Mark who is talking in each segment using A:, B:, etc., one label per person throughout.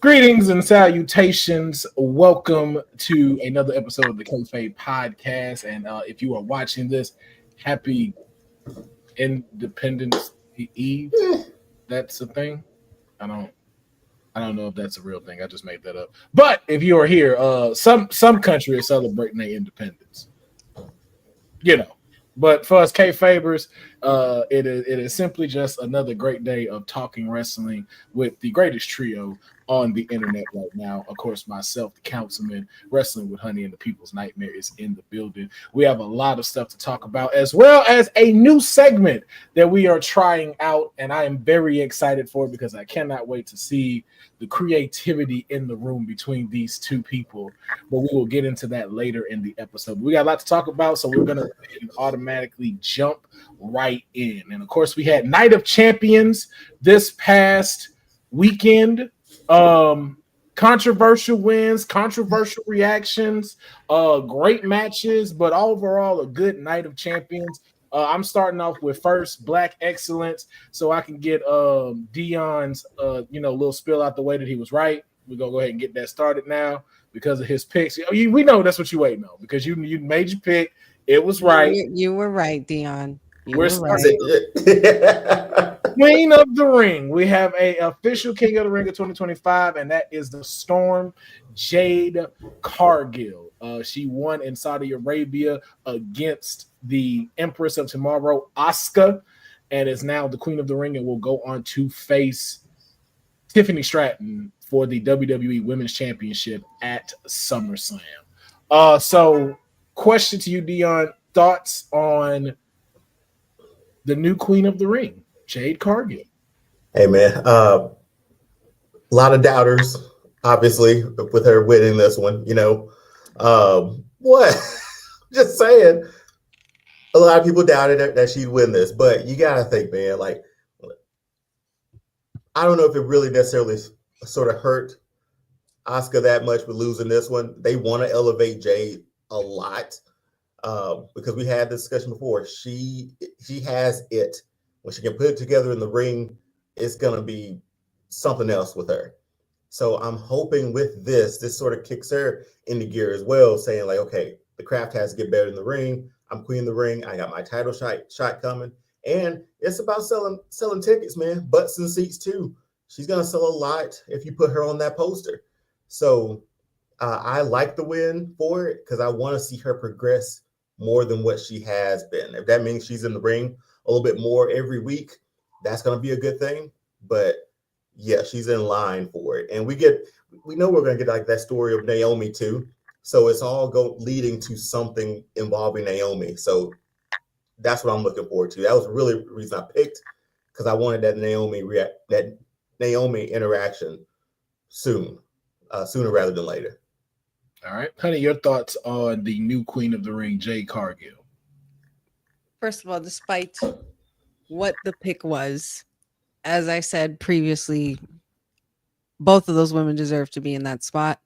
A: Greetings and salutations. Welcome to another episode of the Kayfabe Podcast. And if you are watching this, happy Independence Eve. That's a thing. I don't know if that's a real thing. I just made that up. But if you are here, some country is celebrating their independence. You know. But for us Kayfabers, it is simply just another great day of talking wrestling with the greatest trio on the internet right now. Of course, myself, the councilman, Wrestling with Honey and the People's Nightmare is in the building. We have a lot of stuff to talk about, as well as a new segment that we are trying out, and I am very excited for it because I cannot wait to see the creativity in the room between these two people. But we will get into that later in the episode. We got a lot to talk about, so we're going to automatically jump right in. And of course, we had Night of Champions this past weekend. Controversial wins, controversial reactions, great matches, but overall a good Night of Champions. I'm starting off with first Black Excellence, so I can get Deonne's little spill out the way that he was right. We're gonna go ahead and get that started now because of his picks. We know that's what you waiting on because you made your pick. It was right.
B: You were right, Deonne.
A: We're starting. Queen of the Ring. We have a official King of the Ring of 2025, and that is the Storm, Jade Cargill. She won in Saudi Arabia against the Empress of Tomorrow, Asuka, and is now the Queen of the Ring and will go on to face Tiffany Stratton for the WWE Women's Championship at SummerSlam. So, question to you, Deonne, thoughts on the new Queen of the Ring, Jade Cargill?
C: Hey, man. A lot of doubters, obviously, with her winning this one. What? Just saying. A lot of people doubted that she'd win this, but you got to think, man, like, I don't know if it really necessarily sort of hurt Asuka that much with losing this one. They want to elevate Jade a lot because we had this discussion before. She has it. When she can put it together in the ring, it's going to be something else with her. So I'm hoping with this sort of kicks her into gear as well, saying like, okay, the craft has to get better in the ring. I'm Queen of the Ring. I got my title shot coming. And it's about selling tickets, man. Butts and seats too. She's going to sell a lot if you put her on that poster. So I like the win for it because I want to see her progress more than what she has been. If that means she's in the ring a little bit more every week, that's going to be a good thing. But yeah, she's in line for it. And we know we're going to get like that story of Naomi too. So it's all leading to something involving Naomi. So that's what I'm looking forward to. That was really the reason I picked, because I wanted that Naomi interaction sooner rather than later.
A: All right. Honey, your thoughts on the new Queen of the Ring, Jade Cargill?
B: First of all, despite what the pick was, as I said previously, both of those women deserve to be in that spot.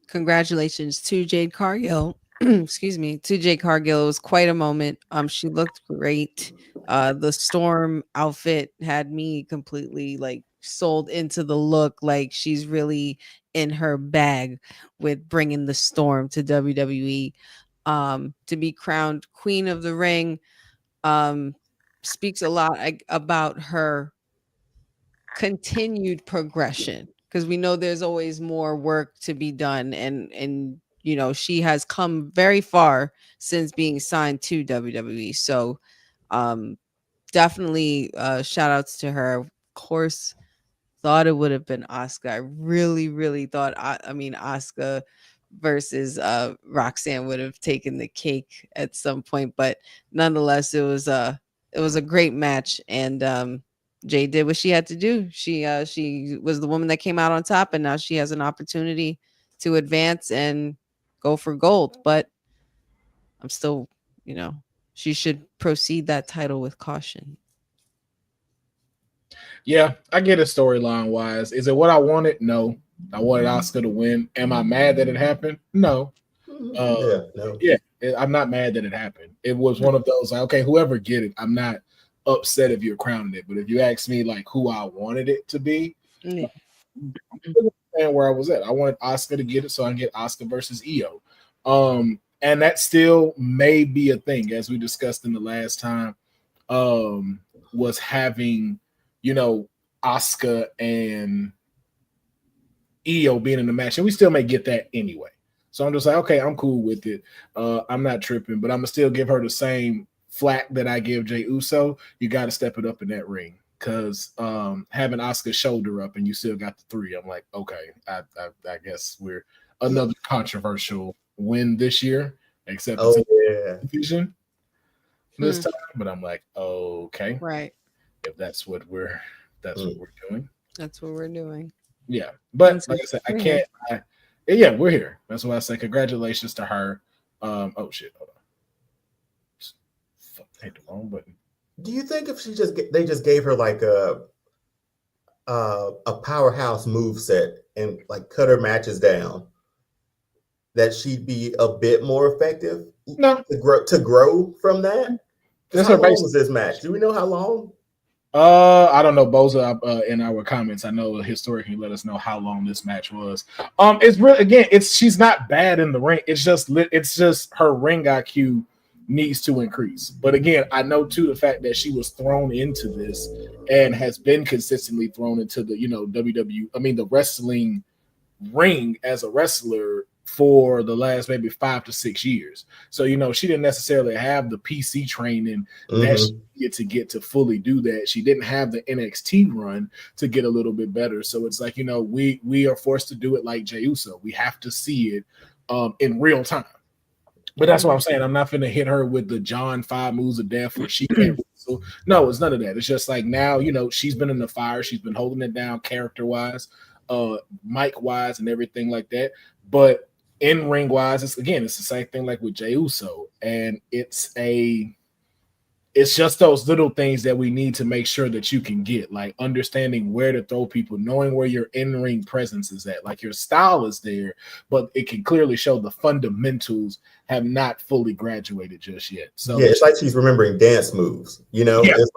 B: Congratulations to Jade Cargill. Excuse me, to Jade Cargill. It was quite a moment. She looked great. The Storm outfit had me completely like sold into the look. Like she's really in her bag with bringing the Storm to WWE. To be crowned Queen of the Ring speaks a lot about her continued progression, because we know there's always more work to be done, and she has come very far since being signed to WWE. So definitely shout outs to her. Of course, thought it would have been Asuka. I really thought Asuka versus Roxanne would have taken the cake at some point, but nonetheless it was a great match, and Jade did what she had to do. She was the woman that came out on top, and now she has an opportunity to advance and go for gold. But I'm still, she should proceed that title with caution.
A: Yeah, I get it storyline wise. Is it what I wanted? No. I wanted Asuka to win. Am I mad that it happened? No.
C: No.
A: Yeah, I'm not mad that it happened. It was one of those, like, okay, whoever get it, I'm not upset if you're crowning it. But if you ask me like who I wanted it to be,
B: Yeah.
A: where I was at. I wanted Asuka to get it, so I can get Asuka versus Io. And that still may be a thing, as we discussed in the last time. Was having, Asuka and Io being in the match, and we still may get that anyway. So I'm just like, okay, I'm cool with it. I'm not tripping, but I'm gonna still give her the same flack that I give Jey Uso. You got to step it up in that ring, because having Asuka's shoulder up and you still got the 3, I'm like, okay, I guess we're another controversial win this year, except it's division this time. But I'm like, okay,
B: right.
A: If that's what we're doing.
B: That's what we're doing.
A: Yeah, but like I said, I can't. Yeah, we're here. That's why I say congratulations to her. Oh shit, hold on. Fuck, I hit the wrong button.
C: Do you think if they just gave her like a powerhouse move set and like cut her matches down, that she'd be a bit more effective?
A: No,
C: to grow from that.
A: That's
C: how long was this match? Do we know how long?
A: I don't know. Boza in our comments, I know historically let us know how long this match was. It's really, again, she's not bad in the ring. It's just her ring IQ needs to increase. But again, I know too the fact that she was thrown into this and has been consistently thrown into the the wrestling ring as a wrestler for the last maybe 5 to 6 years. So, she didn't necessarily have the PC training that she needed to get to fully do that. She didn't have the NXT run to get a little bit better. So it's like, we are forced to do it like Jey Uso. We have to see it in real time. But that's what I'm saying. I'm not going to hit her with the John 5 moves of death where she can't wrestle. No, it's none of that. It's just like now, she's been in the fire. She's been holding it down character-wise, mic-wise, and everything like that. But in ring wise, it's the same thing like with Jey Uso, and it's just those little things that we need to make sure that you can get, like understanding where to throw people, knowing where your in ring presence is at. Like your style is there, but it can clearly show the fundamentals have not fully graduated just yet. So
C: yeah, it's like she's remembering dance moves. It's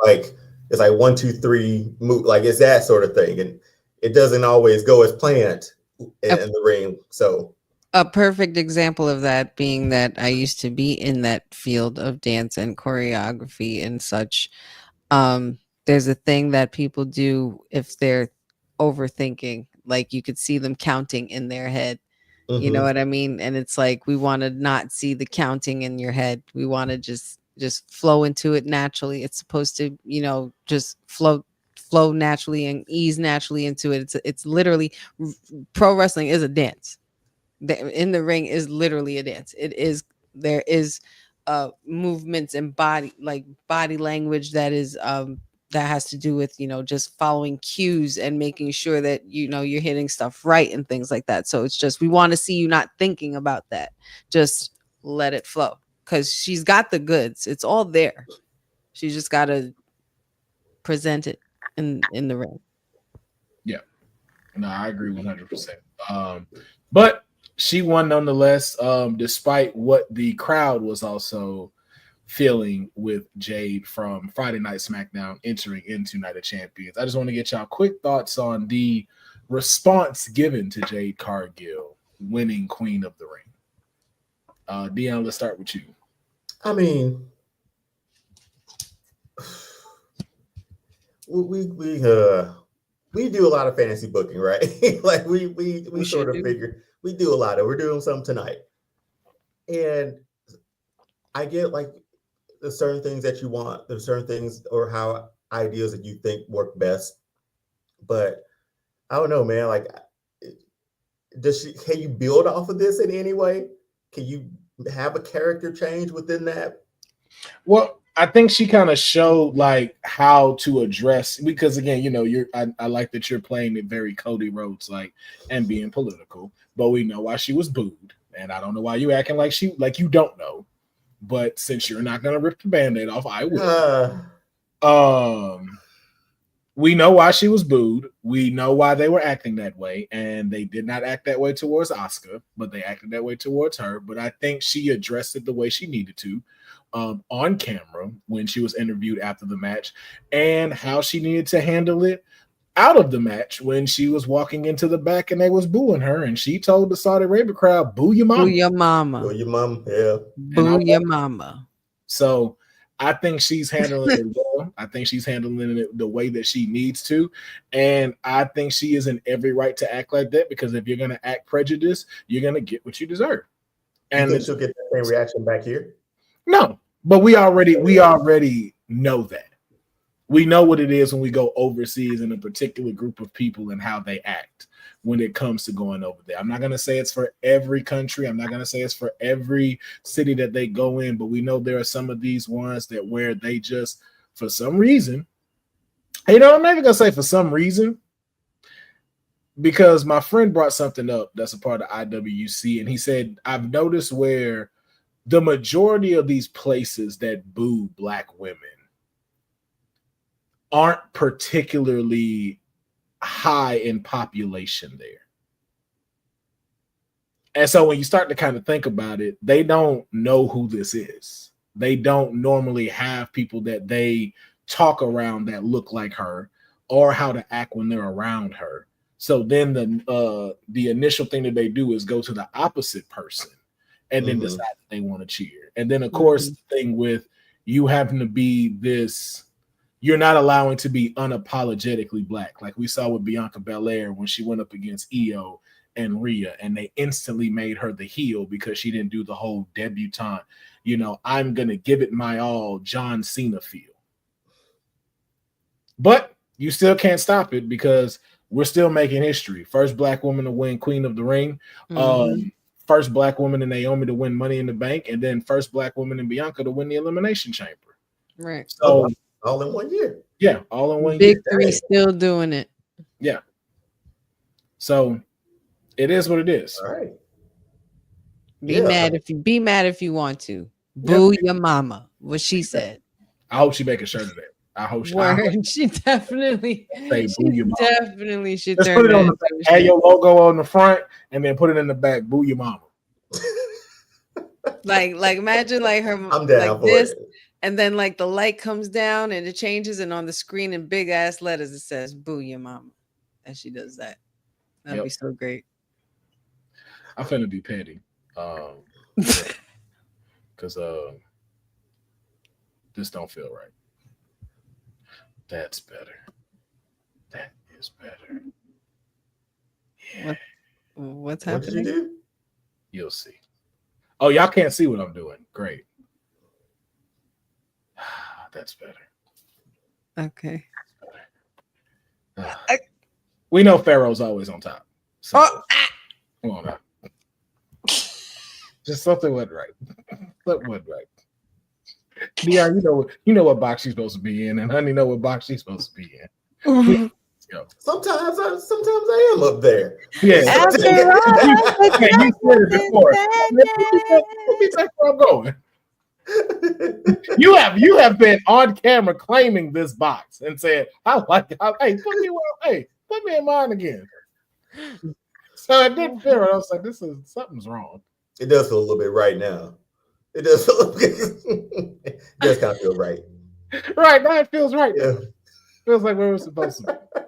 C: like 1, 2, 3 move, like it's that sort of thing, and it doesn't always go as planned in the ring. So.
B: A perfect example of that being that I used to be in that field of dance and choreography and such. There's a thing that people do if they're overthinking, like you could see them counting in their head. You know what I mean? And it's like, we want to not see the counting in your head. We want to just flow into it naturally. It's supposed to, just flow naturally and ease naturally into it. It's literally, pro wrestling is a dance. In the ring is literally a dance. There is movements and body language that is that has to do with just following cues and making sure that you're hitting stuff right and things like that. So it's just, we want to see you not thinking about that. Just let it flow, because she's got the goods. It's all there. She's just got to present it in the ring.
A: Yeah, no, I agree 100%. But she won nonetheless, despite what the crowd was also feeling with Jade from Friday Night SmackDown entering into Night of Champions. I just want to get y'all quick thoughts on the response given to Jade Cargill winning Queen of the Ring. Deonne, let's start with you.
C: I mean, we do a lot of fantasy booking, right? Like we sort of figure we do a lot of. We're doing some tonight, and I get like there's certain things that you want. There's certain things or how ideas that you think work best, but I don't know, man. Like, can you build off of this in any way? Can you have a character change within that?
A: Well, I think she kind of showed like how to address, because again, I like that you're playing it very Cody Rhodes like and being political, but we know why she was booed, and I don't know why you acting like you don't know. But since you're not gonna rip the Band-Aid off, I will. We know why she was booed. We know why they were acting that way, and they did not act that way towards Asuka, but they acted that way towards her. But I think she addressed it the way she needed to. On camera when she was interviewed after the match, and how she needed to handle it. out of the match when she was walking into the back and they was booing her, and she told the Saudi Arabia crowd, "Boo your mama,
B: Boo your mama,
C: Well, your mom, yeah.
B: boo your mama."
A: So I think she's handling it well. I think she's handling it the way that she needs to. And I think she is in every right to act like that, because if you're going to act prejudiced, you're going to get what you deserve.
C: And you think she'll get the same reaction back here?
A: No, but we already know that. We know what it is when we go overseas in a particular group of people and how they act when it comes to going over there. I'm not going to say it's for every country. I'm not going to say it's for every city that they go in, but we know there are some of these ones that where they just, for some reason, I'm not even going to say for some reason, because my friend brought something up that's a part of IWC, and he said, I've noticed where the majority of these places that boo Black women aren't particularly high in population there. And so when you start to kind of think about it, they don't know who this is. They don't normally have people that they talk around that look like her or how to act when they're around her. So then the initial thing that they do is go to the opposite person and then decide that they want to cheer. And then, of course, the thing with you having to be this, you're not allowing to be unapologetically Black. Like we saw with Bianca Belair when she went up against Io and Rhea, and they instantly made her the heel because she didn't do the whole debutante, I'm going to give it my all, John Cena feel. But you still can't stop it because we're still making history. First Black woman to win Queen of the Ring. First Black woman in Naomi to win Money in the Bank, and then first Black woman in Bianca to win the Elimination Chamber.
B: Right.
A: So
C: all in 1 year.
A: Yeah, all in 1
B: Big
A: year.
B: Three still doing it.
A: Yeah. So it is what it is.
C: All right.
B: Be mad if you want to. Boo your mama. What she said.
A: I hope she make a shirt of that. I hope
B: she definitely
A: say boo your mama.
B: Definitely should.
A: Let's put it on the back. Add your logo on the front and then put it in the back. Boo your mama.
B: like imagine like her.
C: I'm down
B: like
C: for
B: this,
C: it.
B: and then like the light comes down and it changes, and on the screen in big ass letters it says "Boo your mama," and she does that. That'd be so great.
A: I'm finna be petty, because this don't feel right. That's better. That is better. Yeah.
B: What's
C: What
B: happening?
C: did you do?
A: You'll see. Oh, y'all can't see what I'm doing. Great. That's better.
B: Okay.
A: That's better. We know Pharaoh's always on top. So come on now. Just something went right. Something went right. Deonne, you know what box she's supposed to be in, and Honey know what box she's supposed to be in. Let's go.
C: Sometimes I am up there.
A: Yeah.
B: After
A: You
B: all,
A: said it before. Let me take where I'm going. You have been on camera claiming this box and said, "I like it. Hey, put me in mine again." So I didn't feel it. I was like, something's wrong.
C: It does feel a little bit right now. It does feel it does kind of feel right.
A: Right now it feels right.
C: Yeah.
A: Feels like where we're supposed to be.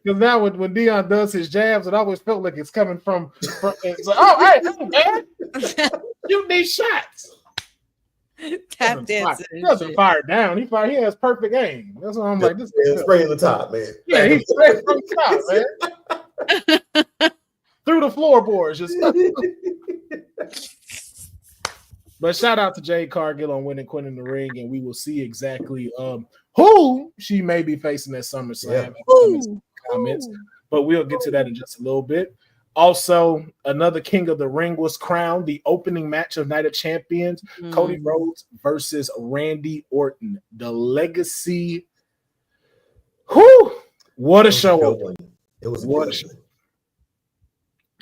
A: Because now when Deonne does his jabs, it always felt like it's coming from it's like, hey man, shoot these shots.
B: Tap dancing.
A: He doesn't fire down. He has perfect aim. That's what I'm like. This is
C: spraying the top, man.
A: Yeah, he's spraying from the top, man. Through the floorboards, just. But shout out to Jade Cargill on winning Queen in the Ring, and we will see exactly who she may be facing at SummerSlam. Comments, but we'll get to that in just a little bit. Also, another King of the Ring was crowned. The opening match of Night of Champions, Cody Rhodes versus Randy Orton. The legacy. Whoo! What a show!
C: It was
A: what a show.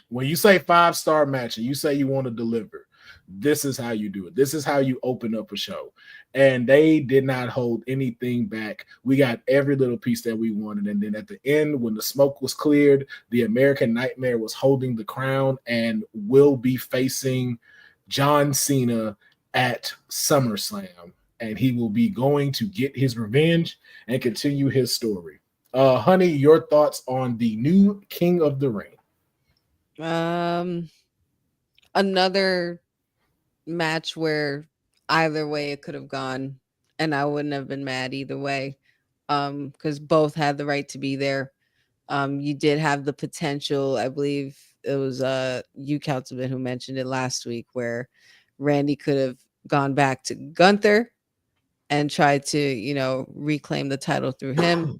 A: When you say 5-star match and you say you want to deliver, this is how you do it. This is how you open up a show. And they did not hold anything back. We got every little piece that we wanted. And then at the end, when the smoke was cleared, the American Nightmare was holding the crown and will be facing John Cena at SummerSlam. And he will be going to get his revenge and continue his story. Honey, your thoughts on the new King of the Ring?
B: Another match where either way it could have gone, and I wouldn't have been mad either way. Because both had the right to be there. You did have the potential, I believe it was you, Councilman, who mentioned it last week, where Randy could have gone back to Gunther and tried to, reclaim the title through him,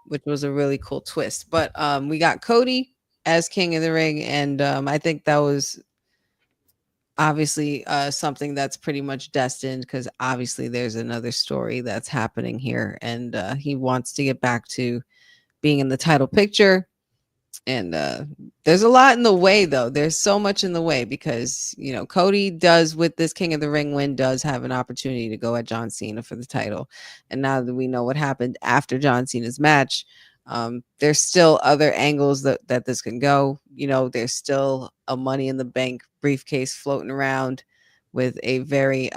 B: which was a really cool twist. But we got Cody as King of the Ring, and I think that was obviously something that's pretty much destined, because obviously there's another story that's happening here, and he wants to get back to being in the title picture. And there's a lot in the way, though. There's so much in the way, because Cody does, with this King of the Ring win, does have an opportunity to go at John Cena for the title. And now that we know what happened after John Cena's match, there's still other angles that this can go. There's still a Money in the Bank briefcase floating around with a very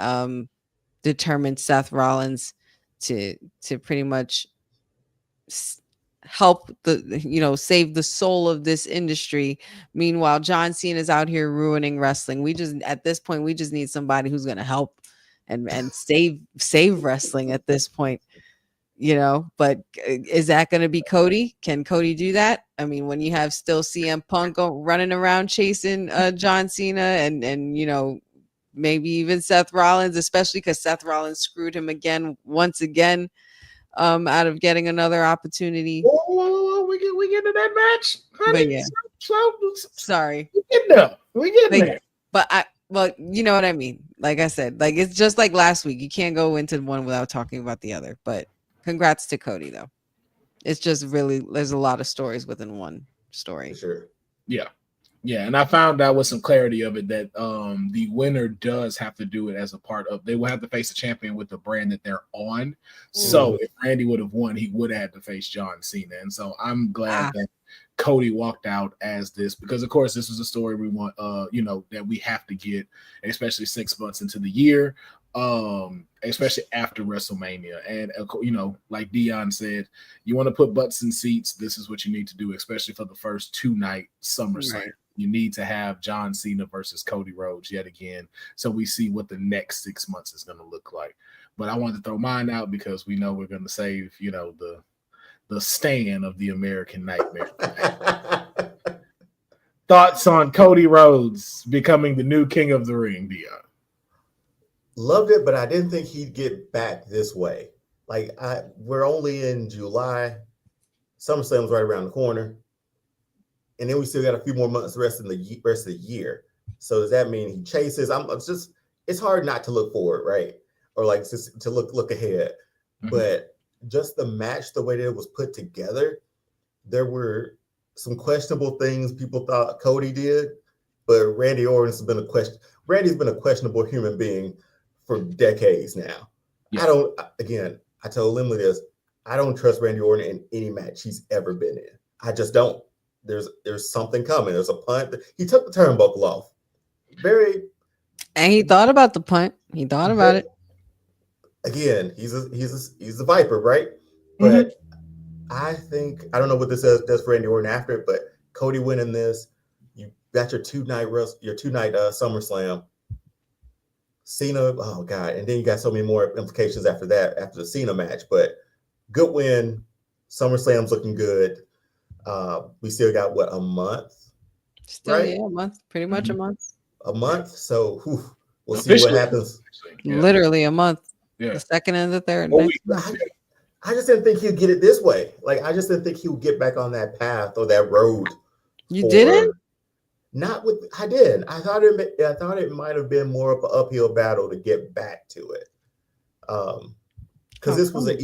B: determined Seth Rollins to pretty much help save the soul of this industry. Meanwhile, John Cena is out here ruining wrestling. At this point, we just need somebody who's going to help and save wrestling at this point. But is that going to be Cody? Can Cody do that? I mean, when you have still CM Punk running around chasing John Cena and maybe even Seth Rollins, especially because Seth Rollins screwed him once again, out of getting another opportunity.
A: Whoa, we get to that match, honey.
B: But yeah. Sorry.
A: We get there.
B: But you know what I mean? Like I said, like it's just like last week. You can't go into one without talking about the other. But congrats to Cody, though. It's just really, there's a lot of stories within one story.
C: Sure.
A: Yeah, and I found out with some clarity of it that the winner does have to do it as a part of. They will have to face a champion with the brand that they're on. So if Randy would have won, he would have had to face John Cena. And so I'm glad that Cody walked out as this, because of course this was a story we want, that we have to get, especially 6 months into the year, especially after WrestleMania. And like Deonne said, you want to put butts in seats. This is what you need to do, especially for the first 2-night SummerSlam. Right. You need to have John Cena versus Cody Rhodes yet again, so we see what the next 6 months is going to look like. But I wanted to throw mine out because we know we're going to save, the stand of the American Nightmare. Thoughts on Cody Rhodes becoming the new King of the Ring, Deonne?
C: Loved it, but I didn't think he'd get back this way. We're only in July. SummerSlam's right around the corner. And then we still got a few more months rest of the year. So does that mean he chases? It's hard not to look forward, right? Or just to look ahead. Mm-hmm. But just the match, the way that it was put together, there were some questionable things people thought Cody did, but Randy Orton's been Randy's been a questionable human being for decades now. Yeah. I told Emily this, I don't trust Randy Orton in any match he's ever been in. I just don't. There's something coming. There's a punt. He took the turnbuckle off.
B: And he thought about the punt. He thought about it.
C: Again, he's a Viper, right? But I don't know what this does for Randy Orton after it, but Cody winning this, you got your two-night SummerSlam. Cena, oh God, and then you got so many more implications after that, after the Cena match. But good win. SummerSlam's looking good. We still got a month?
B: Right? Yeah, a month. Pretty much a month.
C: A month. So we'll see what happens.
B: Yeah. Literally a month. Yeah. The second and the third.
C: I just didn't think he'd get it this way. I just didn't think he would get back on that path or that road.
B: You didn't?
C: Not with. I did. I thought it might have been more of an uphill battle to get back to it. Because this was not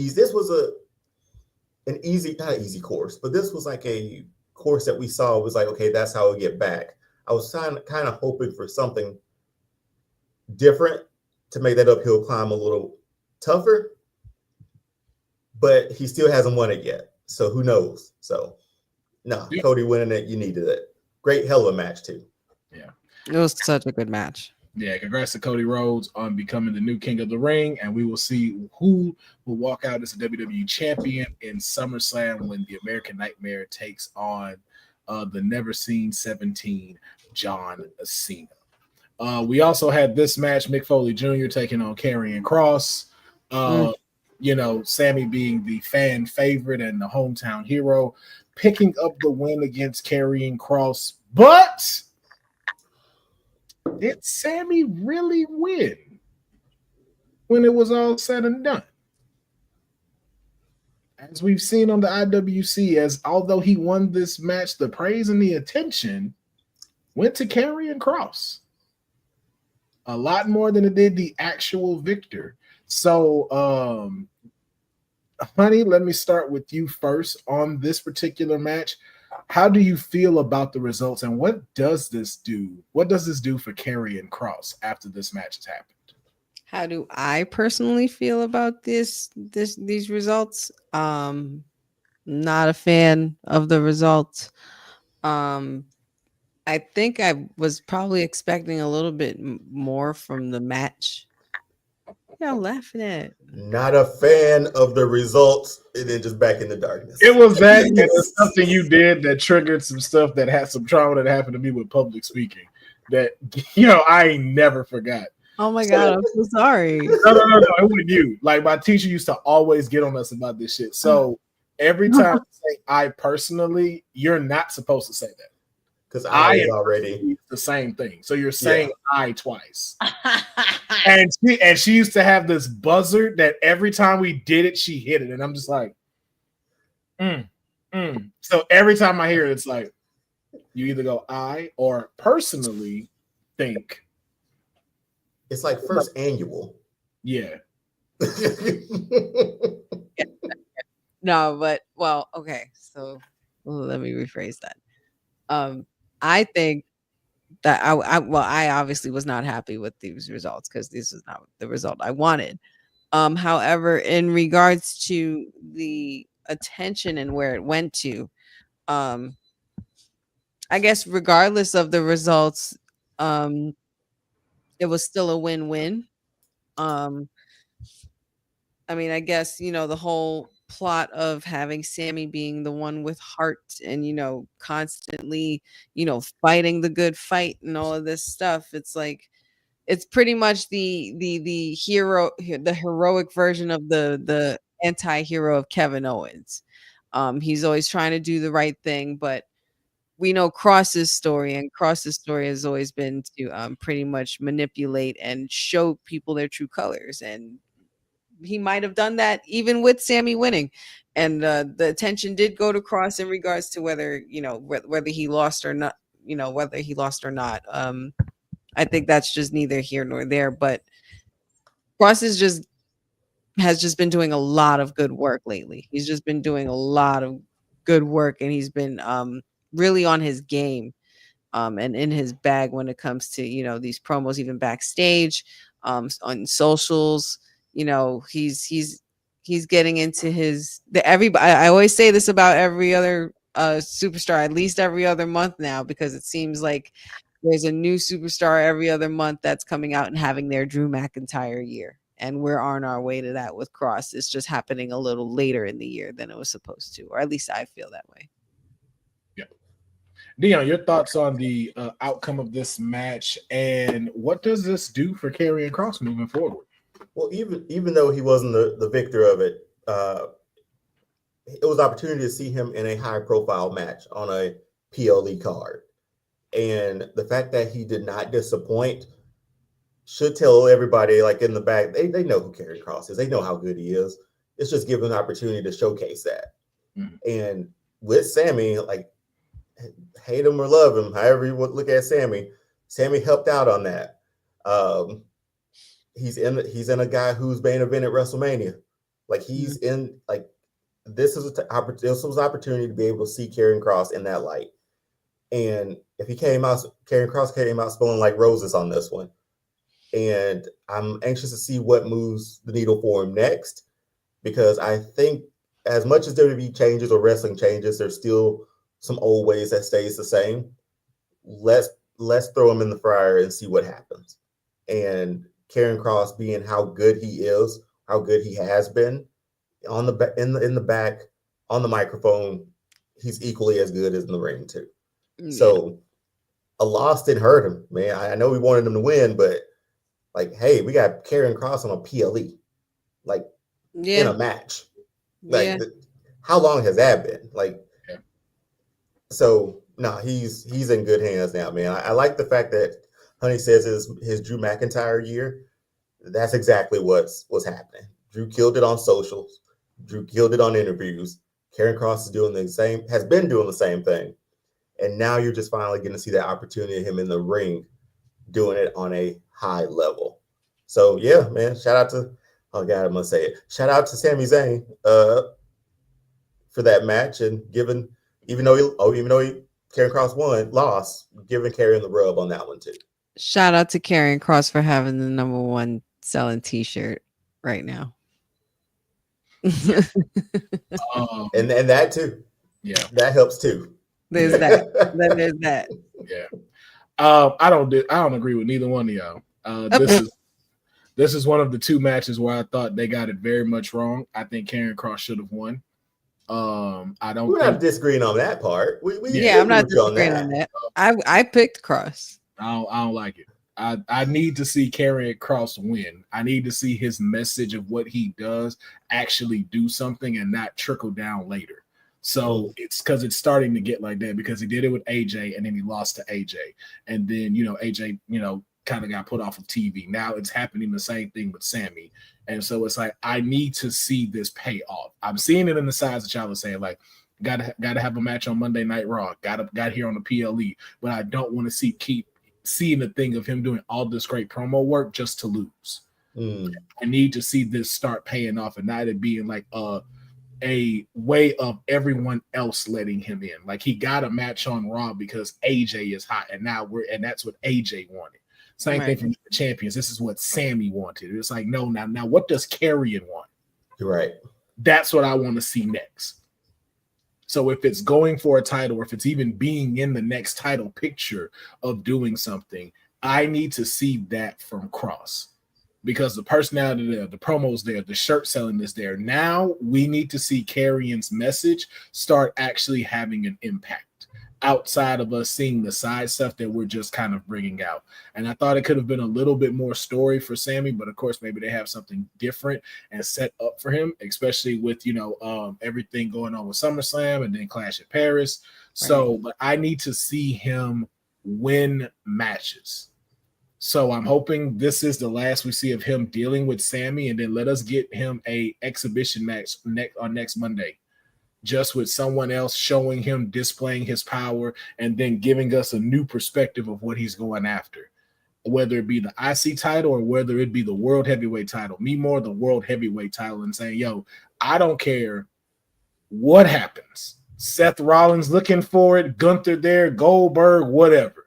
C: an easy course, but this was like a course that we saw was like, okay, that's how we get back. I was kind of hoping for something different to make that uphill climb a little tougher, but he still hasn't won it yet. So who knows? So Cody winning it, you needed it. Great hell of a match too.
A: Yeah.
B: It was such a good match.
A: Yeah, congrats to Cody Rhodes on becoming the new King of the Ring, and we will see who will walk out as the WWE champion in SummerSlam when the American Nightmare takes on the never seen 17 John Cena. We also had this match: Mick Foley Jr. taking on Karrion Kross. Sammy being the fan favorite and the hometown hero, picking up the win against Karrion Kross, but did Sammy really win when it was all said and done? As we've seen on the IWC, as although he won this match, the praise and the attention went to Karrion Kross. A lot more than it did the actual victor. So, honey, let me start with you first on this particular match. How do you feel about the results, and what does this do? What does this do for Karrion Kross after this match has happened?
B: How do I personally feel about these results? Not a fan of the results. I think I was probably expecting a little bit more from the match. Yeah, I'm laughing at.
C: Not a fan of the results, and then just back in the darkness.
A: It was that, and it's something you did that triggered some stuff that had some trauma that happened to me with public speaking. That I ain't never forgot.
B: Oh my God, I'm so sorry.
A: No, it wasn't you. Like, my teacher used to always get on us about this shit. So every time I say I personally, you're not supposed to say that.
C: Because I is already
A: the same thing. So you're saying I twice. and she used to have this buzzer that every time we did it, she hit it. And I'm just like, So every time I hear it, it's like, you either go I or personally think.
C: It's like first annual.
A: Yeah.
B: No, but okay. So let me rephrase that. I think that I obviously was not happy with these results because this is not the result I wanted. However, in regards to the attention and where it went to, I guess regardless of the results, it was still a win-win. I mean, I guess, the whole plot of having Sammy being the one with heart and, constantly, fighting the good fight and all of this stuff. It's like, it's pretty much the hero, the heroic version of the anti-hero of Kevin Owens. He's always trying to do the right thing, but we know Cross's story, and Cross's story has always been to pretty much manipulate and show people their true colors. And he might have done that even with Sammy winning. And the attention did go to Cross in regards to whether he lost or not. Whether he lost or not. I think that's just neither here nor there. But Cross has just been doing a lot of good work lately. He's just been doing a lot of good work, and he's been really on his game and in his bag when it comes to these promos, even backstage, on socials. He's getting into everybody. I always say this about every other superstar, at least every other month now, because it seems like there's a new superstar every other month that's coming out and having their Drew McIntyre year. And we're on our way to that with Cross. It's just happening a little later in the year than it was supposed to, or at least I feel that way.
A: Yeah. Deonne, your thoughts on the outcome of this match, and what does this do for Karrion Kross moving forward?
C: Well, even though he wasn't the victor of it, it was an opportunity to see him in a high-profile match on a PLE card. And the fact that he did not disappoint should tell everybody, like in the back, they know who Karrion Kross is. They know how good he is. It's just giving an opportunity to showcase that. Mm-hmm. And with Sammy, like, hate him or love him, however you look at Sammy helped out on that. He's in a guy who's main event at WrestleMania. Like, he's in, like, this was an opportunity to be able to see Karrion Kross in that light. And if Karrion Kross came out smelling like roses on this one. And I'm anxious to see what moves the needle for him next, because I think as much as WWE changes or wrestling changes, there's still some old ways that stays the same. Let's throw him in the fryer and see what happens. and Karrion Kross being how good he is, how good he has been on the in the back on the microphone, he's equally as good as in the ring too.
B: Yeah.
C: So a loss didn't hurt him, man. I know we wanted him to win, but like, hey, we got Karrion Kross on a PLE, like in a match. Like, how long has that been? Like, so no, he's in good hands now, man. I like the fact that Honey says his Drew McIntyre year. That's exactly what's happening. Drew killed it on socials. Drew killed it on interviews. Karrion Kross has been doing the same thing. And now you're just finally going to see that opportunity of him in the ring doing it on a high level. So yeah, man, shout out to, oh God, I must say it. Shout out to Sami Zayn for that match and even though Karrion Kross lost, giving Karrion the rub on that one too.
B: Shout out to Karrion Kross for having the number one selling t-shirt right now.
C: And that too. Yeah. That helps too.
B: There's that. Then there's that.
A: Yeah. I don't agree with neither one of y'all. This is one of the two matches where I thought they got it very much wrong. I think Karrion Kross should have won. We're
C: not disagreeing on that part.
B: I'm not disagreeing on that. I picked Kross.
A: I don't like it. I need to see Karrion Kross win. I need to see his message of what he does actually do something and not trickle down later. So it's because it's starting to get like that because he did it with AJ and then he lost to AJ. And then, AJ, kind of got put off of TV. Now it's happening the same thing with Sami. And so it's like, I need to see this pay off. I'm seeing it in the sides that y'all are saying, like, gotta have a match on Monday Night Raw. Got here on the PLE. But I don't want to keep seeing the thing of him doing all this great promo work just to lose. I need to see this start paying off and not it being like a way of everyone else letting him in. Like he got a match on Raw because AJ is hot, and that's what AJ wanted. Same thing from the champions. This is what Sami wanted. It's like, no, now what does Karrion want?
C: You're right.
A: That's what I want to see next. So if it's going for a title, or if it's even being in the next title picture of doing something, I need to see that from Kross. Because the personality there, the promos there, the shirt selling is there. Now we need to see Karrion's message start actually having an impact outside of us seeing the side stuff that we're just kind of bringing out. And I thought it could have been a little bit more story for Sami, but of course maybe they have something different and set up for him, especially with, everything going on with SummerSlam and then Clash at Paris. So, but I need to see him win matches. So I'm hoping this is the last we see of him dealing with Sami, and then let us get him a exhibition match on next Monday, just with someone else showing him displaying his power and then giving us a new perspective of what he's going after, whether it be the IC title or whether it be the World Heavyweight title. Me more the World Heavyweight title and saying, yo, I don't care what happens. Seth Rollins looking for it, Gunther there, Goldberg, whatever.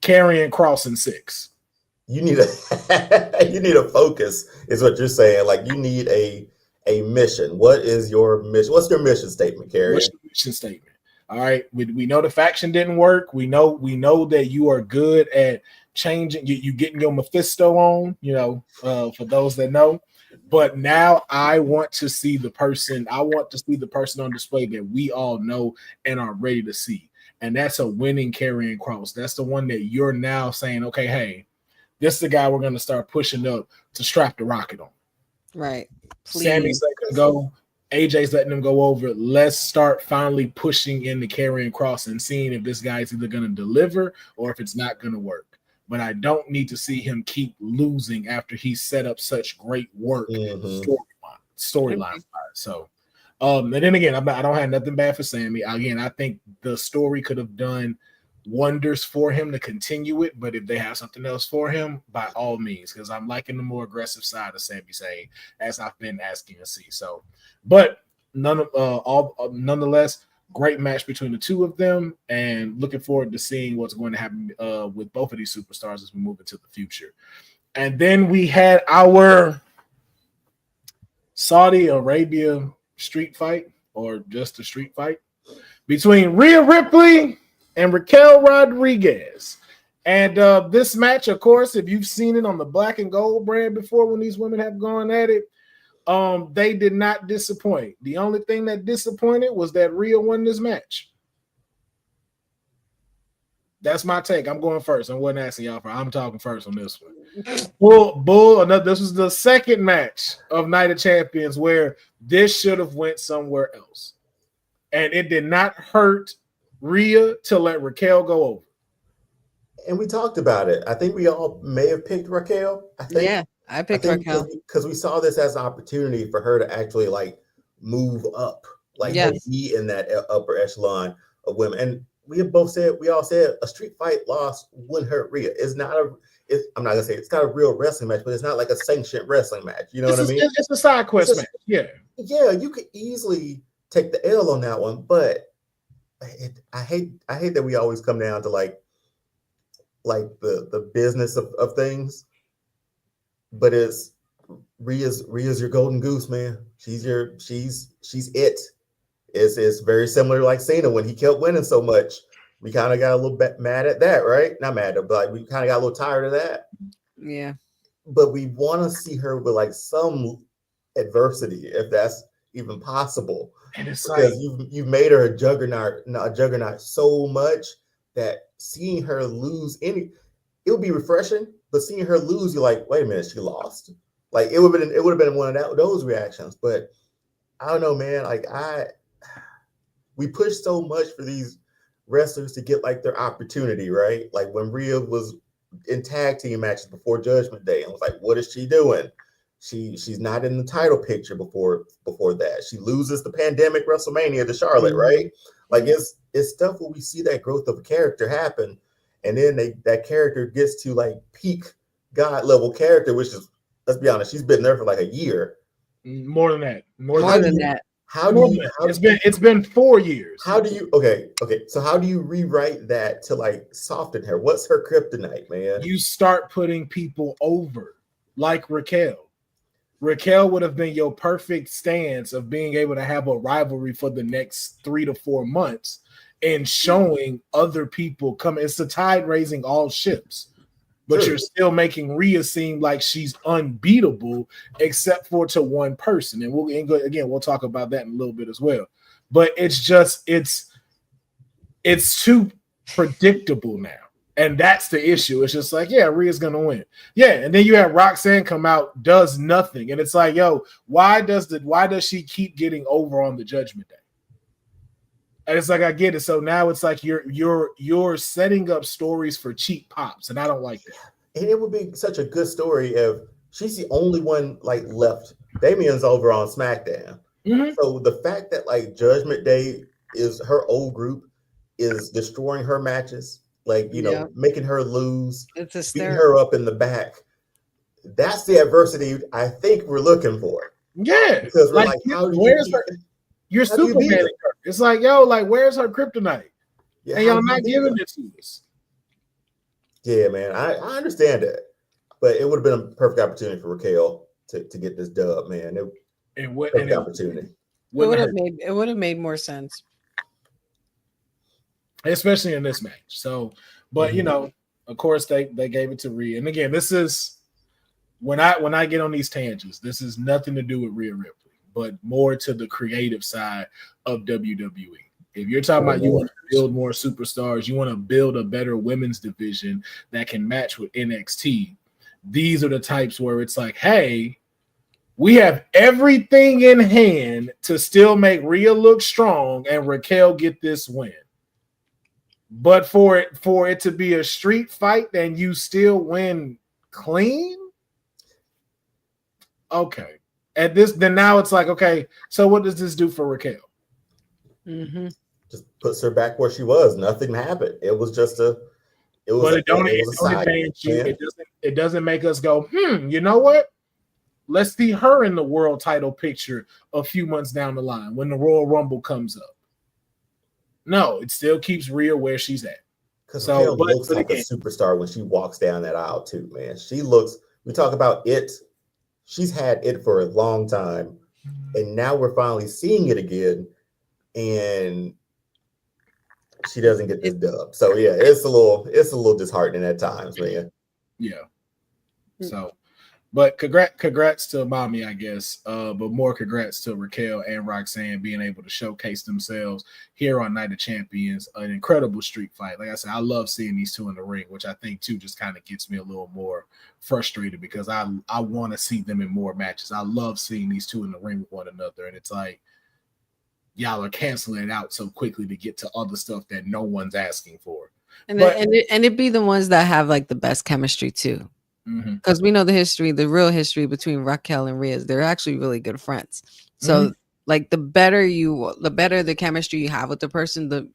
A: Karrion Kross in 6.
C: You need a focus, is what you're saying. Like you need a mission. What is your mission? What's your mission statement, Karrion?
A: What's your mission statement? All right. We know the faction didn't work. We know that you are good at changing. You getting your Mephisto on, for those that know. But now I want to see the person. I want to see the person on display that we all know and are ready to see. And that's a winning Karrion Kross. That's the one that you're now saying, okay, hey, this is the guy we're going to start pushing up to strap the rocket on.
B: Right. Please.
A: Sami's letting him go. AJ's letting him go over. Let's start finally pushing into Karrion Kross and seeing if this guy's either going to deliver or if it's not going to work. But I don't need to see him keep losing after he set up such great work storyline. So. And then again, I don't have nothing bad for Sami. Again, I think the story could have done wonders for him to continue it. But if they have something else for him, by all means, because I'm liking the more aggressive side of Sami Zayn, as I've been asking to see. So, but nonetheless, great match between the two of them, and looking forward to seeing what's going to happen with both of these superstars as we move into the future. And then we had our Saudi Arabia street fight, or just a street fight, between Rhea Ripley and Raquel Rodriguez. And this match, of course, if you've seen it on the Black and Gold brand before, when these women have gone at it, they did not disappoint. The only thing that disappointed was that Rhea won this match. That's my take. I'm going first. I wasn't asking y'all for. I'm talking first on this one. This was the second match of Night of Champions where this should have went somewhere else, and it did not hurt Rhea to let Raquel go over.
C: And we talked about it. I think we all may have picked Raquel.
B: I picked Raquel
C: because we saw this as an opportunity for her to actually like move up, like be in that upper echelon of women. And we all said a street fight loss wouldn't hurt Rhea. I'm not gonna say it's not a real wrestling match, but it's not like a sanctioned wrestling match. You know what I mean?
A: It's a side quest match. Yeah,
C: you could easily take the L on that one, but I hate that we always come down to like the business of things. But it's Rhea's your golden goose, man. She's it. It's very similar like Cena when he kept winning so much. We kind of got a little bit mad at that, right? Not mad, but like we kind of got a little tired of that.
B: Yeah.
C: But we want to see her with like some adversity, if that's even possible.
A: And it's
C: because you've made her a juggernaut so much that seeing her lose it would be refreshing. But seeing her lose, you're like, wait a minute, she lost. Like it would have been one of those reactions. But I don't know, man. Like we push so much for these wrestlers to get like their opportunity, right? Like when Rhea was in tag team matches before Judgment Day, and was like, what is she doing? She's not in the title picture before that. She loses the pandemic WrestleMania to Charlotte, right? Like it's stuff where we see that growth of a character happen. And then that character gets to like peak God level character, which is, let's be honest, she's been there for like a year.
A: More than that. It's been 4 years.
C: How do you so how do you rewrite that to like soften her? What's her kryptonite, man?
A: You start putting people over, like Raquel. Raquel would have been your perfect stance of being able to have a rivalry for the next 3 to 4 months. And showing other people come, it's the tide raising all ships, but You're still making Rhea seem like she's unbeatable, except for to one person. And we'll talk about that in a little bit as well. But it's too predictable now, and that's the issue. It's just like, Rhea's gonna win, and then you have Roxanne come out, does nothing, and it's like, why does she keep getting over on the Judgment Day? And it's like, I get it. So now it's like you're setting up stories for cheap pops, and I don't like that.
C: And it would be such a good story if she's the only one like left. Damien's over on SmackDown. Mm-hmm. So the fact that like Judgment Day is her old group is destroying her matches, like making her lose, beating her up in the back. That's the adversity I think we're looking for.
A: Yeah,
C: because we're like how do you?
A: You're Superman. It's like, where's her kryptonite? Yeah, and y'all not giving it to us.
C: Yeah, man, I understand that, but it would have been a perfect opportunity for Raquel to get this dub, man. It would
B: have made more sense,
A: especially in this match. So, but of course they gave it to Rhea, and again, this is when I get on these tangents. This is nothing to do with Rhea Ripley, but more to the creative side of WWE. If you're talking about you want to build more superstars, you want to build a better women's division that can match with NXT, these are the types where it's like, hey, we have everything in hand to still make Rhea look strong and Raquel get this win. But for it to be a street fight and you still win clean, okay. Then now it's like, okay, so what does this do for Raquel?
B: Mm-hmm.
C: Just puts her back where she was. Nothing happened. It was just it
A: doesn't make us go, you know what? Let's see her in the world title picture a few months down the line when the Royal Rumble comes up. No, it still keeps Rhea where she's at.
C: Because Raquel looks like a superstar when she walks down that aisle too, man. We talk about it. She's had it for a long time, and now we're finally seeing it again. And she doesn't get this dub. So yeah, it's a little disheartening at times, man.
A: Yeah. So, but congrats to Mommy, I guess. But more congrats to Raquel and Roxanne being able to showcase themselves here on Night of Champions. An incredible street fight. Like I said, I love seeing these two in the ring, which I think too just kind of gets me a little more frustrated because I want to see them in more matches. I love seeing these two in the ring with one another, and it's like y'all are canceling it out so quickly to get to other stuff that no one's asking for.
B: And it be the ones that have like the best chemistry too. Because we know the real history between Raquel and Rhea. They're actually really good friends. So like the better the chemistry you have with the person,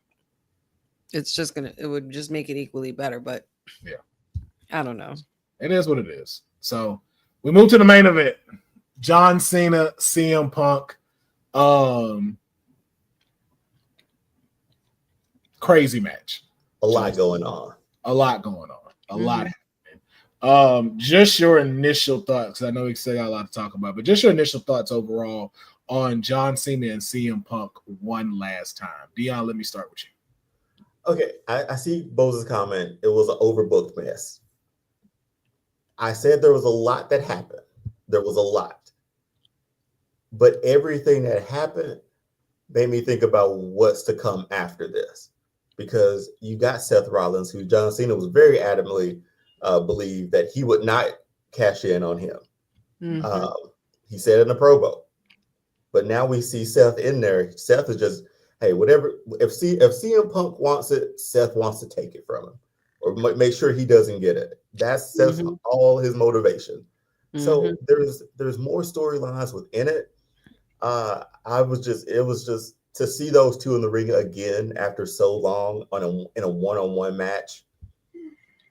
B: it would just make it equally better. But
A: yeah,
B: I don't know.
A: It is what it is. So we move to the main event. John Cena, CM Punk. Crazy match.
C: A lot going on.
A: A lot happening. Just your initial thoughts. I know we say a lot to talk about, but just your initial thoughts overall on John Cena and CM Punk one last time. Deonne, let me start with you.
C: Okay, I see Bose's comment. It was an overbooked mess. I said there was a lot that happened. There was a lot. But everything that happened made me think about what's to come after this. Because you got Seth Rollins, who John Cena was very adamantly believed that he would not cash in on him. He said in the promo. But now we see Seth in there. Seth is just, hey, whatever. If CM Punk wants it, Seth wants to take it from him. Or make sure he doesn't get it. That's Seth's all his motivation. So there's more storylines within it. It was just to see those two in the ring again after so long in a one-on-one match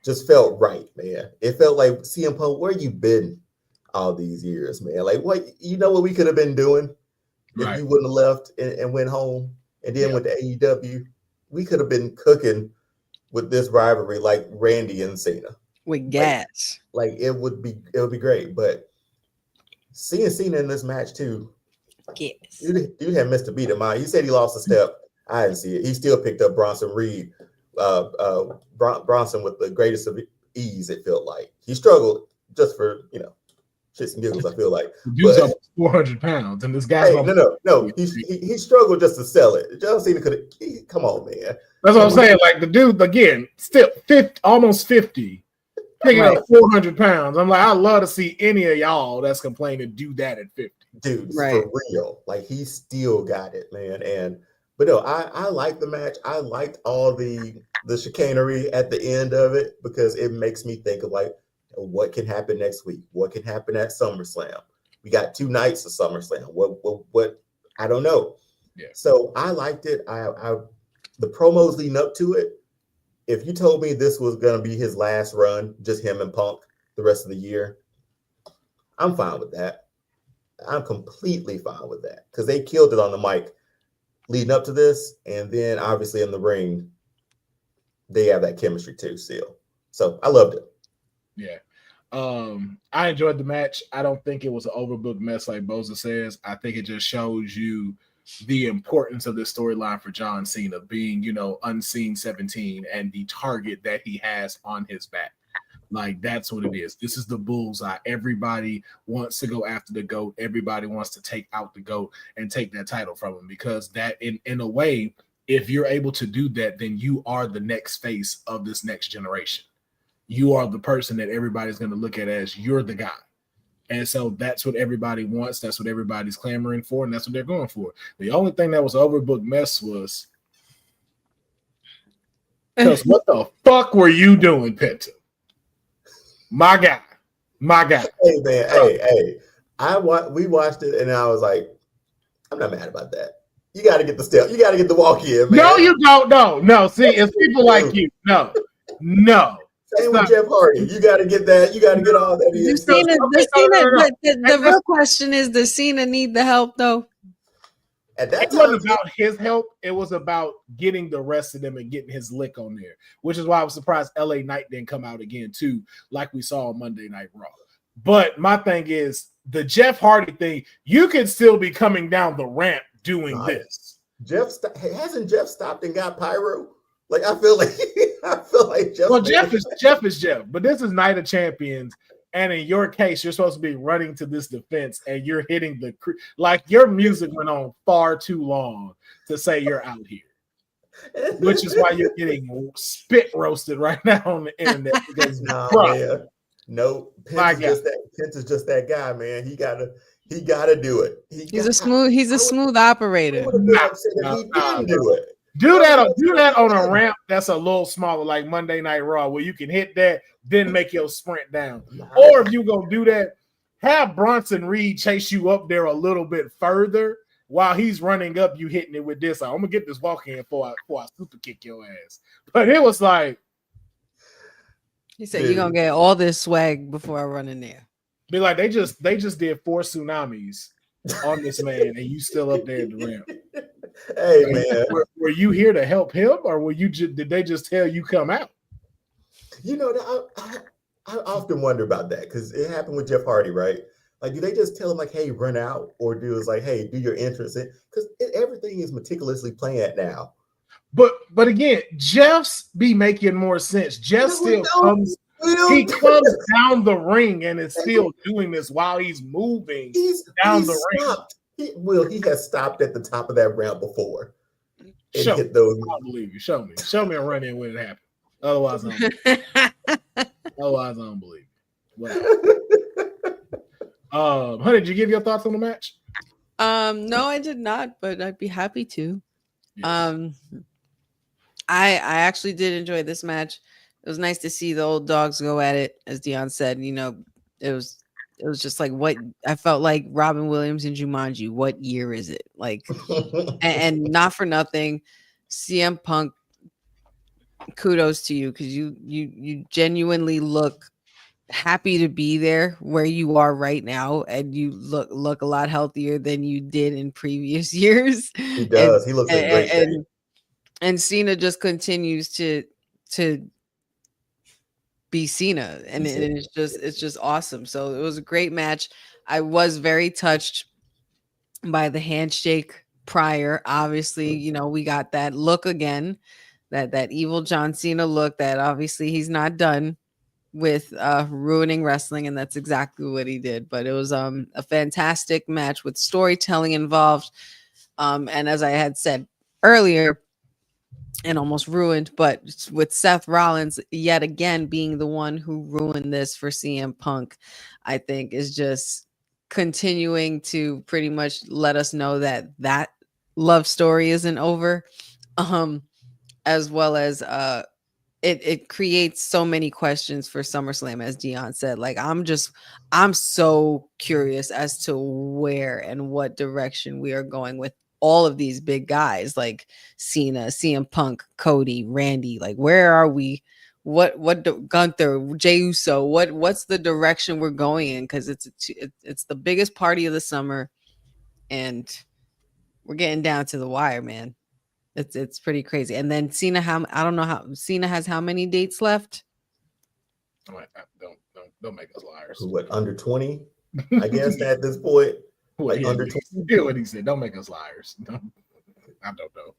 C: just felt right, man. It felt like, CM Punk, where you been all these years, man? Like, what we could have been doing if you wouldn't have left and went home and then went to AEW? We could have been cooking with this rivalry like Randy and Cena.
B: With gas.
C: Like it would be great. But seeing Cena in this match too,
B: yes.
C: Dude had missed a beat of mine. He said he lost a step. I didn't see it. He still picked up Bronson Reed. Bronson with the greatest of ease, it felt like. He struggled just for, shits and giggles, I feel like.
A: The dude's up 400 pounds, and this guy.
C: Hey, no. He struggled just to sell it. John Cena could have. Come on, man.
A: That's what I'm saying. Like the dude, again, still 50, almost 50, picking up 400 pounds. I'm like, I'd love to see any of y'all that's complaining do that at 50.
C: Dude, for real. Like, he still got it, man. But no, I liked the match. I liked all the chicanery at the end of it because it makes me think of like, what can happen next week? What can happen at SummerSlam? We got 2 nights of SummerSlam. What? I don't know.
A: Yeah.
C: So I liked it. The promos leading up to it. If you told me this was going to be his last run, just him and Punk the rest of the year, I'm fine with that. I'm completely fine with that because they killed it on the mic leading up to this. And then obviously in the ring, they have that chemistry too still. So I loved it.
A: Yeah. I enjoyed the match. I don't think it was an overbooked mess like Boza says. I think it just shows you the importance of this storyline for John Cena being, unseen 17 and the target that he has on his back. Like, that's what it is. This is the bullseye. Everybody wants to go after the GOAT. Everybody wants to take out the GOAT and take that title from him because that, in a way, if you're able to do that, then you are the next face of this next generation. You are the person that everybody's going to look at as you're the guy. And so that's what everybody wants. That's what everybody's clamoring for. And that's what they're going for. The only thing that was an overbooked mess was because what the fuck were you doing, Penta? My guy.
C: Hey, man. Hey. We watched it and I was like, I'm not mad about that. You got to get the step. You got to get the walk in, man.
A: No, you don't. No. See, it's people like you. No.
C: Same with Jeff Hardy. You got to get that. You got to get all that.
B: The real question is, does Cena need the help though?
C: At that
A: it wasn't about his help. It was about getting the rest of them and getting his lick on there, which is why I was surprised LA Knight didn't come out again too, like we saw on Monday Night Raw. But my thing is the Jeff Hardy thing. You could still be coming down the ramp doing this.
C: Hasn't Jeff stopped and got pyro? Like I feel like Jeff.
A: Well, Jeff is Jeff, but this is Night of Champions, and in your case, you're supposed to be running to this defense, and you're hitting like your music went on far too long to say you're out here, which is why you're getting spit roasted right now on the internet. Because
C: man. No, Pence is just that guy, man. He gotta do it. He's a
B: smooth operator.
C: He didn't do it.
A: Do that on a ramp that's a little smaller, like Monday Night Raw, where you can hit that, then make your sprint down. Or if you gonna do that, have Bronson Reed chase you up there a little bit further while he's running up, you hitting it with this. I'm gonna get this walk in before I super kick your ass. But it was like,
B: he said, "You're gonna get all this swag before I run in there."
A: Be like, they just did 4 tsunamis on this man, and you still up there at the ramp.
C: Hey, man,
A: were you here to help him, or did they just tell you come out?
C: You know, I often wonder about that because it happened with Jeff Hardy, right? Like, do they just tell him like, "Hey, run out," or do it's like, "Hey, do your entrance"? Because everything is meticulously planned now.
A: But again, Jeff's be making more sense. Jeff still comes. He comes down the ring and is still doing this while he's moving down the ring.
C: He has stopped at the top of that ramp before.
A: Show me. I don't believe you. Show me a run in when it happened. Otherwise, I don't believe you. Honey, did you give your thoughts on the match?
B: No, I did not, but I'd be happy to. Yes. I actually did enjoy this match. It was nice to see the old dogs go at it, as Deonne said. You know, it was just like what I felt like Robin Williams and Jumanji. What year is it? Like, and not for nothing, CM Punk. Kudos to you because you genuinely look happy to be there where you are right now, and you look a lot healthier than you did in previous years.
C: He does. He looks in great shape.
B: And Cena just continues to be Cena, and it's just awesome. So it was a great match. I was very touched by the handshake prior. Obviously, you know, we got that look again, that evil John Cena look that obviously he's not done with ruining wrestling, and that's exactly what he did. But it was a fantastic match with storytelling involved. And as I had said earlier, and almost ruined, but with Seth Rollins yet again being the one who ruined this for CM Punk, I think is just continuing to pretty much let us know that love story isn't over, as well as it creates so many questions for SummerSlam, as Deonne said. Like, I'm so curious as to where and what direction we are going with all of these big guys like Cena, CM Punk, Cody, Randy. Like, where are we? What Gunther, Jey Uso? What's the direction we're going in? Because it's the biggest party of the summer, and we're getting down to the wire, man. It's pretty crazy. And then Cena, I don't know how Cena has how many dates left.
A: Don't make us liars.
C: What, under 20? I guess at this point. Like under 20.
A: Hear what he said. Don't make us liars. I don't know.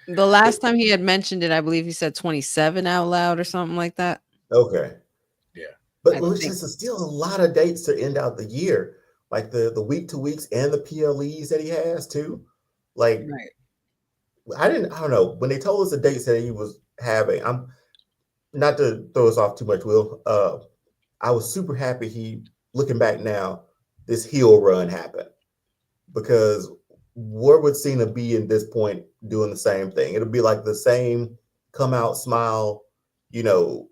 B: The last time he had mentioned it, I believe he said 27 out loud or something like that.
C: Okay.
A: Yeah.
C: But it's still a lot of dates to end out the year. Like the week to weeks and the PLEs that he has too. Like, right. I don't know. When they told us the dates that he was having, I'm not to throw us off too much, Will. I was super happy looking back now, this heel run happened, because where would Cena be in this point doing the same thing? It'll be like the same come out, smile, you know,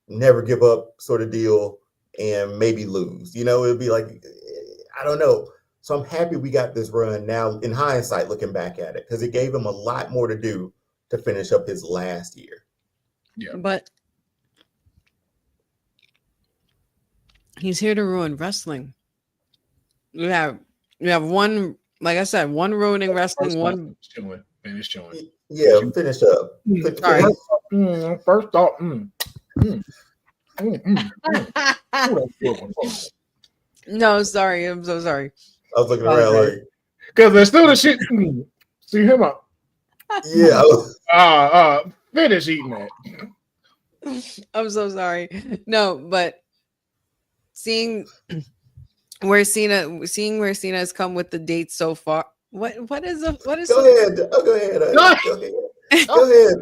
C: never give up sort of deal, and maybe lose. You know, it'll be like, I don't know. So I'm happy we got this run now in hindsight, looking back at it, because it gave him a lot more to do to finish up his last year.
A: Yeah.
B: But he's here to ruin wrestling. We have one, like I said, one ruining wrestling, one
A: finish chilling.
C: Yeah, finish up.
B: Sorry.
A: First thought.
B: No, sorry. I'm so sorry.
C: I was looking around like,
A: because there's still the shit. See him up.
C: Yeah.
A: Finish eating that.
B: I'm so sorry. No, but seeing where Cena has come with the dates so far. What is
C: Go ahead. Go ahead. Go ahead. Go ahead.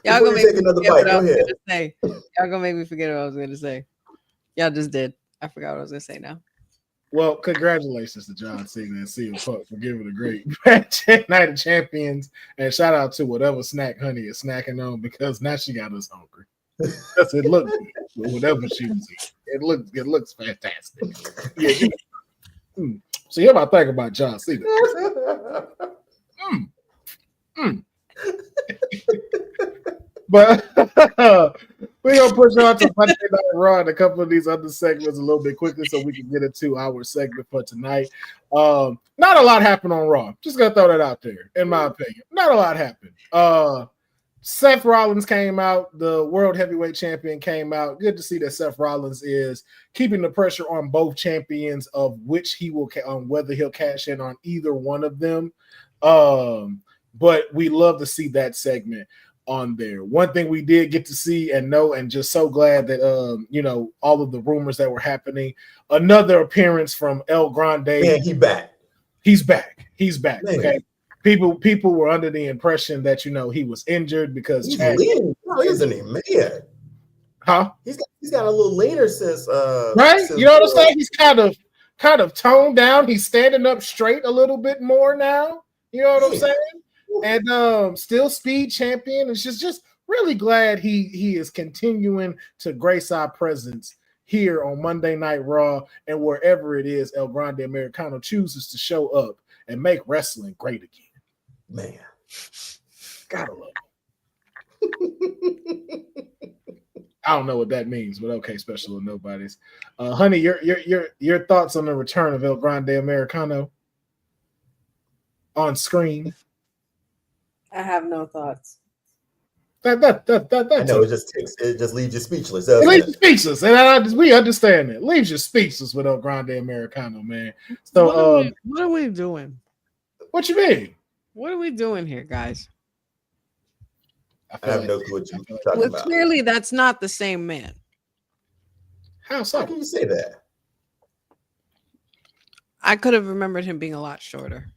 B: Y'all
C: Before
B: gonna
C: you
B: make
C: take
B: me
C: another
B: forget
C: bite,
B: what I
C: go
B: was
C: ahead.
B: gonna say. Y'all gonna make me forget what I was gonna say. Y'all just did. I forgot what I was gonna say now.
A: Well, congratulations to John Cena and CM Punk for giving a great match at Night of Champions, and shout out to whatever snack Honey is snacking on because now she got us hungry. Because it looked good, whatever she was eating. It looks fantastic. Yeah, So here's my thing about John Cena. But we're gonna push on to Monday Night Raw and a couple of these other segments a little bit quickly so we can get into our segment for tonight. Not a lot happened on Raw. Just gonna throw that out there, in my opinion. Not a lot happened. Seth Rollins came out, the World Heavyweight Champion came out. Good to see that Seth Rollins is keeping the pressure on both champions of which he will on whether he'll cash in on either one of them. But we love to see that segment on there. One thing we did get to see and know, and just so glad that all of the rumors that were happening. Another appearance from El Grande.
C: Man, he's back.
A: He's back. Man. Okay. People were under the impression that he was injured because
C: he's lean, isn't he, man?
A: Huh?
C: He's got a little leaner since
A: right. Since you know what I'm saying? He's kind of toned down. He's standing up straight a little bit more now. You know what I'm saying? And still speed champion. It's just really glad he is continuing to grace our presence here on Monday Night Raw and wherever it is El Grande Americano chooses to show up and make wrestling great again. Man, gotta love it. I don't know what that means, but okay, special with nobody's. Honey, your thoughts on the return of El Grande Americano on screen?
B: I have no thoughts.
C: I know it just leaves you speechless.
A: It leaves you speechless, and we understand it. Leaves you speechless with El Grande Americano, man. So,
B: what are we doing?
A: What you mean?
B: What are we doing here, guys?
C: I have no clue what you're talking about.
B: Clearly, that's not the same man.
A: How so?
C: How can you say that?
B: I could have remembered him being a lot shorter.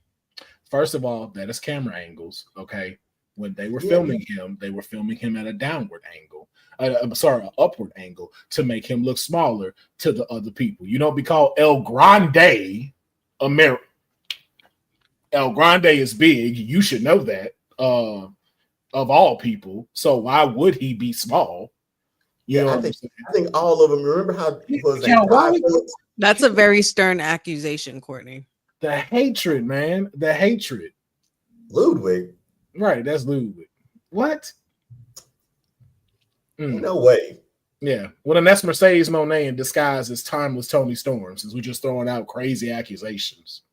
A: First of all, that is camera angles. Okay, when they were filming him, they were filming him at a downward angle. An upward angle to make him look smaller to the other people. You don't be called El Grande America. El Grande is big. You should know that. Of all people, so why would he be small?
C: I think all of them. Remember how he was?
B: That's a very stern accusation, Courtney.
A: The hatred, man. The hatred.
C: Ludwig.
A: Right, that's Ludwig. What?
C: No way.
A: Yeah. Well, then that's Mercedes Moné in disguise as timeless Tony Storm, since we're just throwing out crazy accusations.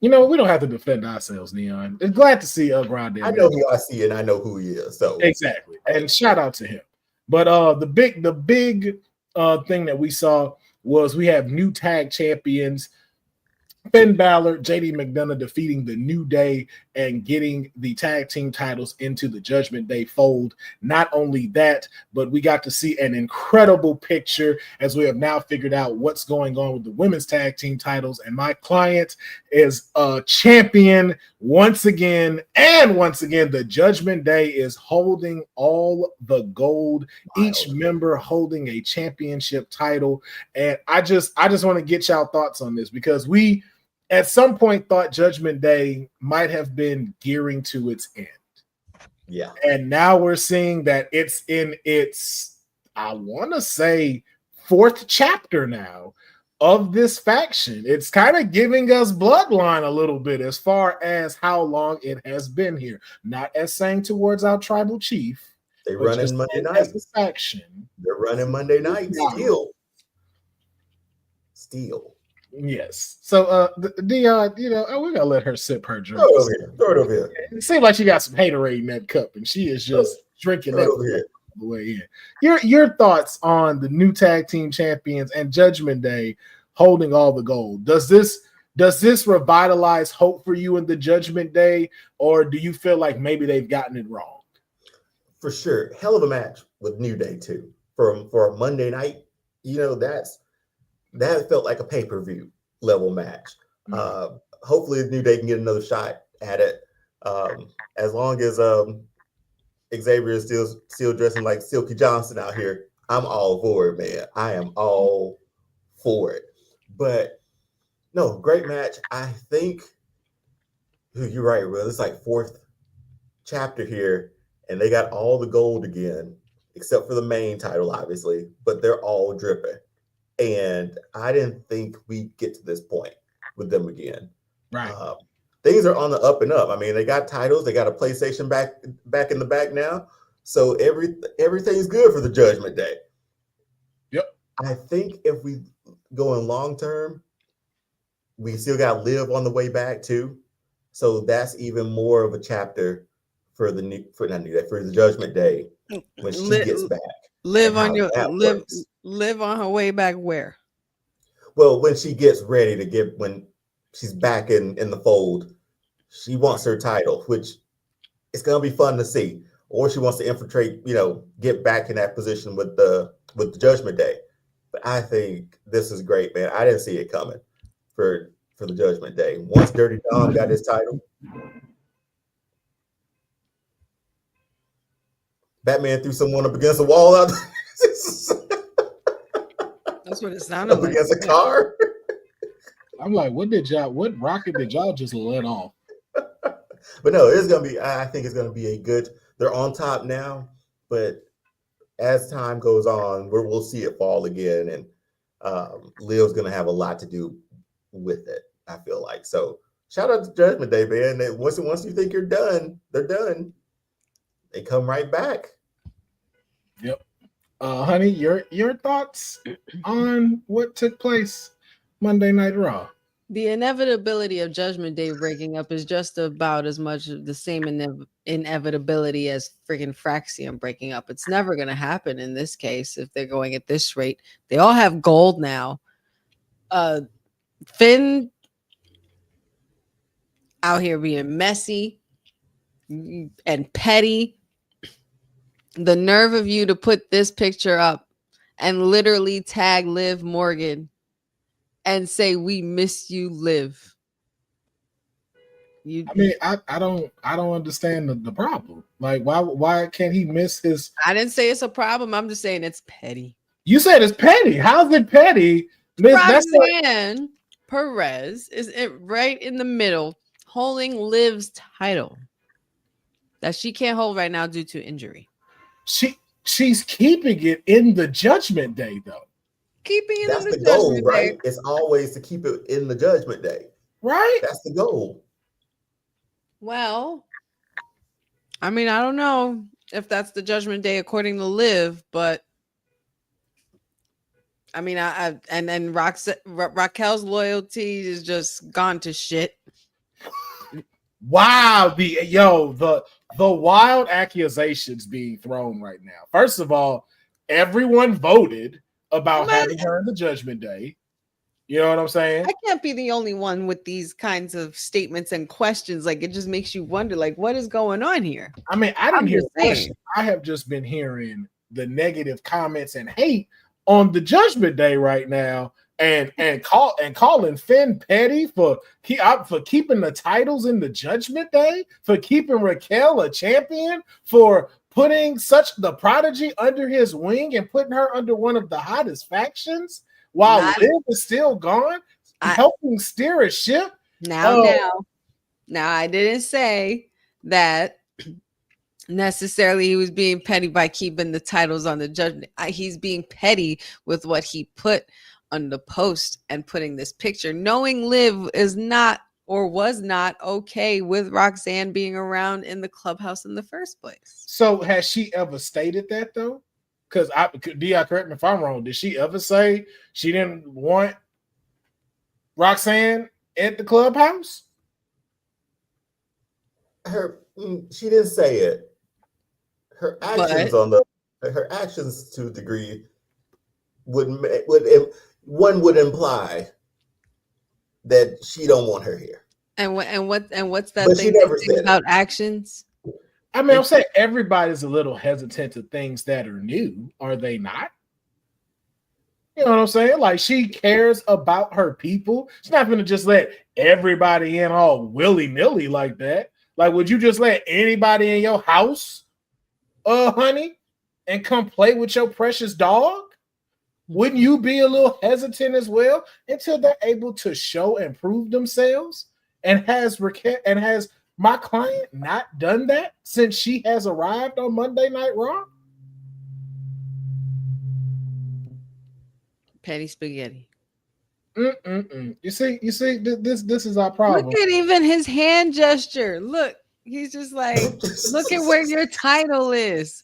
A: We don't have to defend ourselves, Neon. It's glad to see El Grande.
C: I know who I see and I know who he is. So
A: exactly. And shout out to him. But the big thing that we saw was we have new tag champions. Finn Balor, JD McDonough defeating the New Day and getting the tag team titles into the Judgment Day fold. Not only that, but we got to see an incredible picture as we have now figured out what's going on with the women's tag team titles. And my client is a champion once again. And once again, the Judgment Day is holding all the gold, each member holding a championship title. And I just want to get y'all thoughts on this because we at some point thought Judgment Day might have been gearing to its end.
C: Yeah.
A: And now we're seeing that it's in its, I want to say, 4th chapter now of this faction. It's kind of giving us Bloodline a little bit as far as how long it has been here. Not as saying towards our tribal chief.
C: They running Monday night.
A: As a faction.
C: They're running Monday night still.
A: Yes. So, Deonne, we're gonna let her sip her drink.
C: Throw it over here.
A: It seems like she got some haterade in that cup, and she is just drinking that all the way in. Your thoughts on the new tag team champions and Judgment Day holding all the gold? Does this Does this revitalize hope for you in the Judgment Day, or do you feel like maybe they've gotten it wrong?
C: For sure, hell of a match with New Day too. For a Monday night, that felt like a pay-per-view level match. Hopefully, New Day can get another shot at it. As long as Xavier is still dressing like Silky Johnson out here, I'm all for it, man. I am all for it. But no, great match. I think you're right, Will. It's like fourth chapter here, and they got all the gold again, except for the main title, obviously, but they're all dripping. And I didn't think we'd get to this point with them again.
A: Right.
C: Things are on the up and up. I mean, they got titles, they got a PlayStation back in the back now. So everything's good for the Judgment Day.
A: Yep.
C: I think if we go in long term, we still got Liv on the way back too. So that's even more of a chapter for the Judgment Day when she gets back.
B: Live on her way back where?
C: Well, when she gets ready when she's back in the fold, she wants her title, which it's gonna be fun to see. Or she wants to infiltrate, get back in that position with the Judgment Day. But I think this is great, man. I didn't see it coming for the Judgment Day. Once Dirty Dom got his title, Batman threw someone up against a wall out.
B: That's what it sounded like.
C: Against a car.
A: I'm like, what rocket did y'all just let off?
C: But no, I think it's gonna be a good. They're on top now, but as time goes on, we'll see it fall again, and Liv's gonna have a lot to do with it. I feel like so. Shout out to Judgment Day, man. Once you think you're done, they're done. They come right back.
A: Yep. Honey, your thoughts on what took place Monday Night Raw?
B: The inevitability of Judgment Day breaking up is just about as much of the same inevitability as freaking Fraxium breaking up. It's never going to happen in this case if they're going at this rate. They all have gold now. Finn out here being messy and petty. The nerve of you to put this picture up and literally tag Liv Morgan and say, "We miss you, Liv."
A: I don't understand the problem. Like, why can't he miss his?
B: I didn't say it's a problem. I'm just saying it's petty.
A: You said it's petty. How's it petty?
B: Roxanne Perez is right in the middle, holding Liv's title that she can't hold right now due to injury.
A: She's keeping it in the Judgment Day, though.
B: Keeping it
C: That's
B: in
C: the goal, right? It's always to keep it in the Judgment Day.
A: Right?
C: That's the goal.
B: Well, I mean, I don't know if that's the Judgment Day according to Liv, but I mean, and Raquel's loyalty is just gone to shit.
A: Wow, the wild accusations being thrown right now. First of all, everyone voted about having her in the Judgment Day. You know what I'm saying?
B: I can't be the only one with these kinds of statements and questions. Like, it just makes you wonder, like, what is going on here?
A: I mean, I didn't hear questions. I have just been hearing the negative comments and hate on the Judgment Day right now, and calling Finn petty for keeping the titles in the Judgment Day, for keeping Raquel a champion, for putting the Prodigy under his wing and putting her under one of the hottest factions while Liv is still gone, helping steer a ship.
B: Now, I didn't say that necessarily he was being petty by keeping the titles on the Judgment. He's being petty with what he put on the post and putting this picture, knowing Liv is not or was not okay with Roxanne being around in the clubhouse in the first place.
A: So has she ever stated that though? Because Di, correct me if I'm wrong, did she ever say she didn't want Roxanne at the clubhouse?
C: She didn't say it. Her actions her actions to a degree would one would imply that she don't want her here.
B: What's that
C: But she
B: thing
C: never
B: they say
C: said
B: about actions?
A: I mean, I'm saying everybody's a little hesitant to things that are new, are they not? You know what I'm saying? Like, she cares about her people. She's not going to just let everybody in all willy-nilly like that. Like, would you just let anybody in your house, honey, and come play with your precious dog? Wouldn't you be a little hesitant as well until they're able to show and prove themselves? And has my client not done that since she has arrived on Monday Night Raw?
B: Petty spaghetti.
A: You see, this is our problem.
B: Look at even his hand gesture. Look, he's just like, look at where your title is.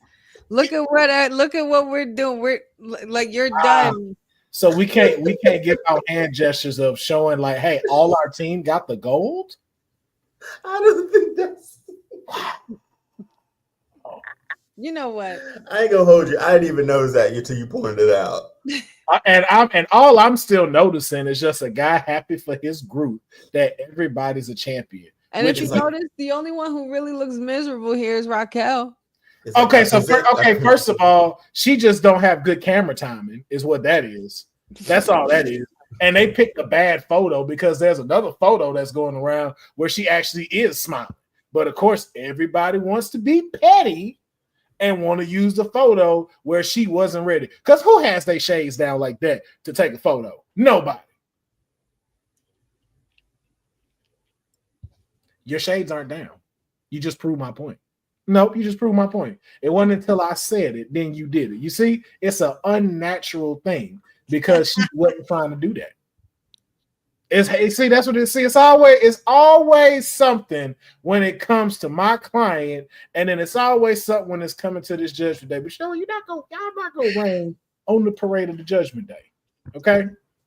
B: Look at what we're doing. We're like, you're done.
A: So we can't give out hand gestures of showing like, hey, all our team got the gold.
C: I don't think that's.
B: You know what?
C: I ain't gonna hold you. I didn't even notice that until you pointed it out.
A: And all I'm still noticing is just a guy happy for his group that everybody's a champion.
B: And if you notice, the only one who really looks miserable here is Raquel.
A: Okay, first of all, she just don't have good camera timing, is what that is. That's all that is. And they picked a bad photo because there's another photo that's going around where she actually is smiling. But of course, everybody wants to be petty and want to use the photo where she wasn't ready. Because who has their shades down like that to take a photo? Nobody. Your shades aren't down. You just proved my point. Nope, you just proved my point. It wasn't until I said it, then you did it. You see, it's an unnatural thing because she wasn't trying to do that. That's what it is. See, it's always something when it comes to my client, and then it's always something when it's coming to this judgment day. But y'all not gonna reign on the parade of the judgment day. Okay?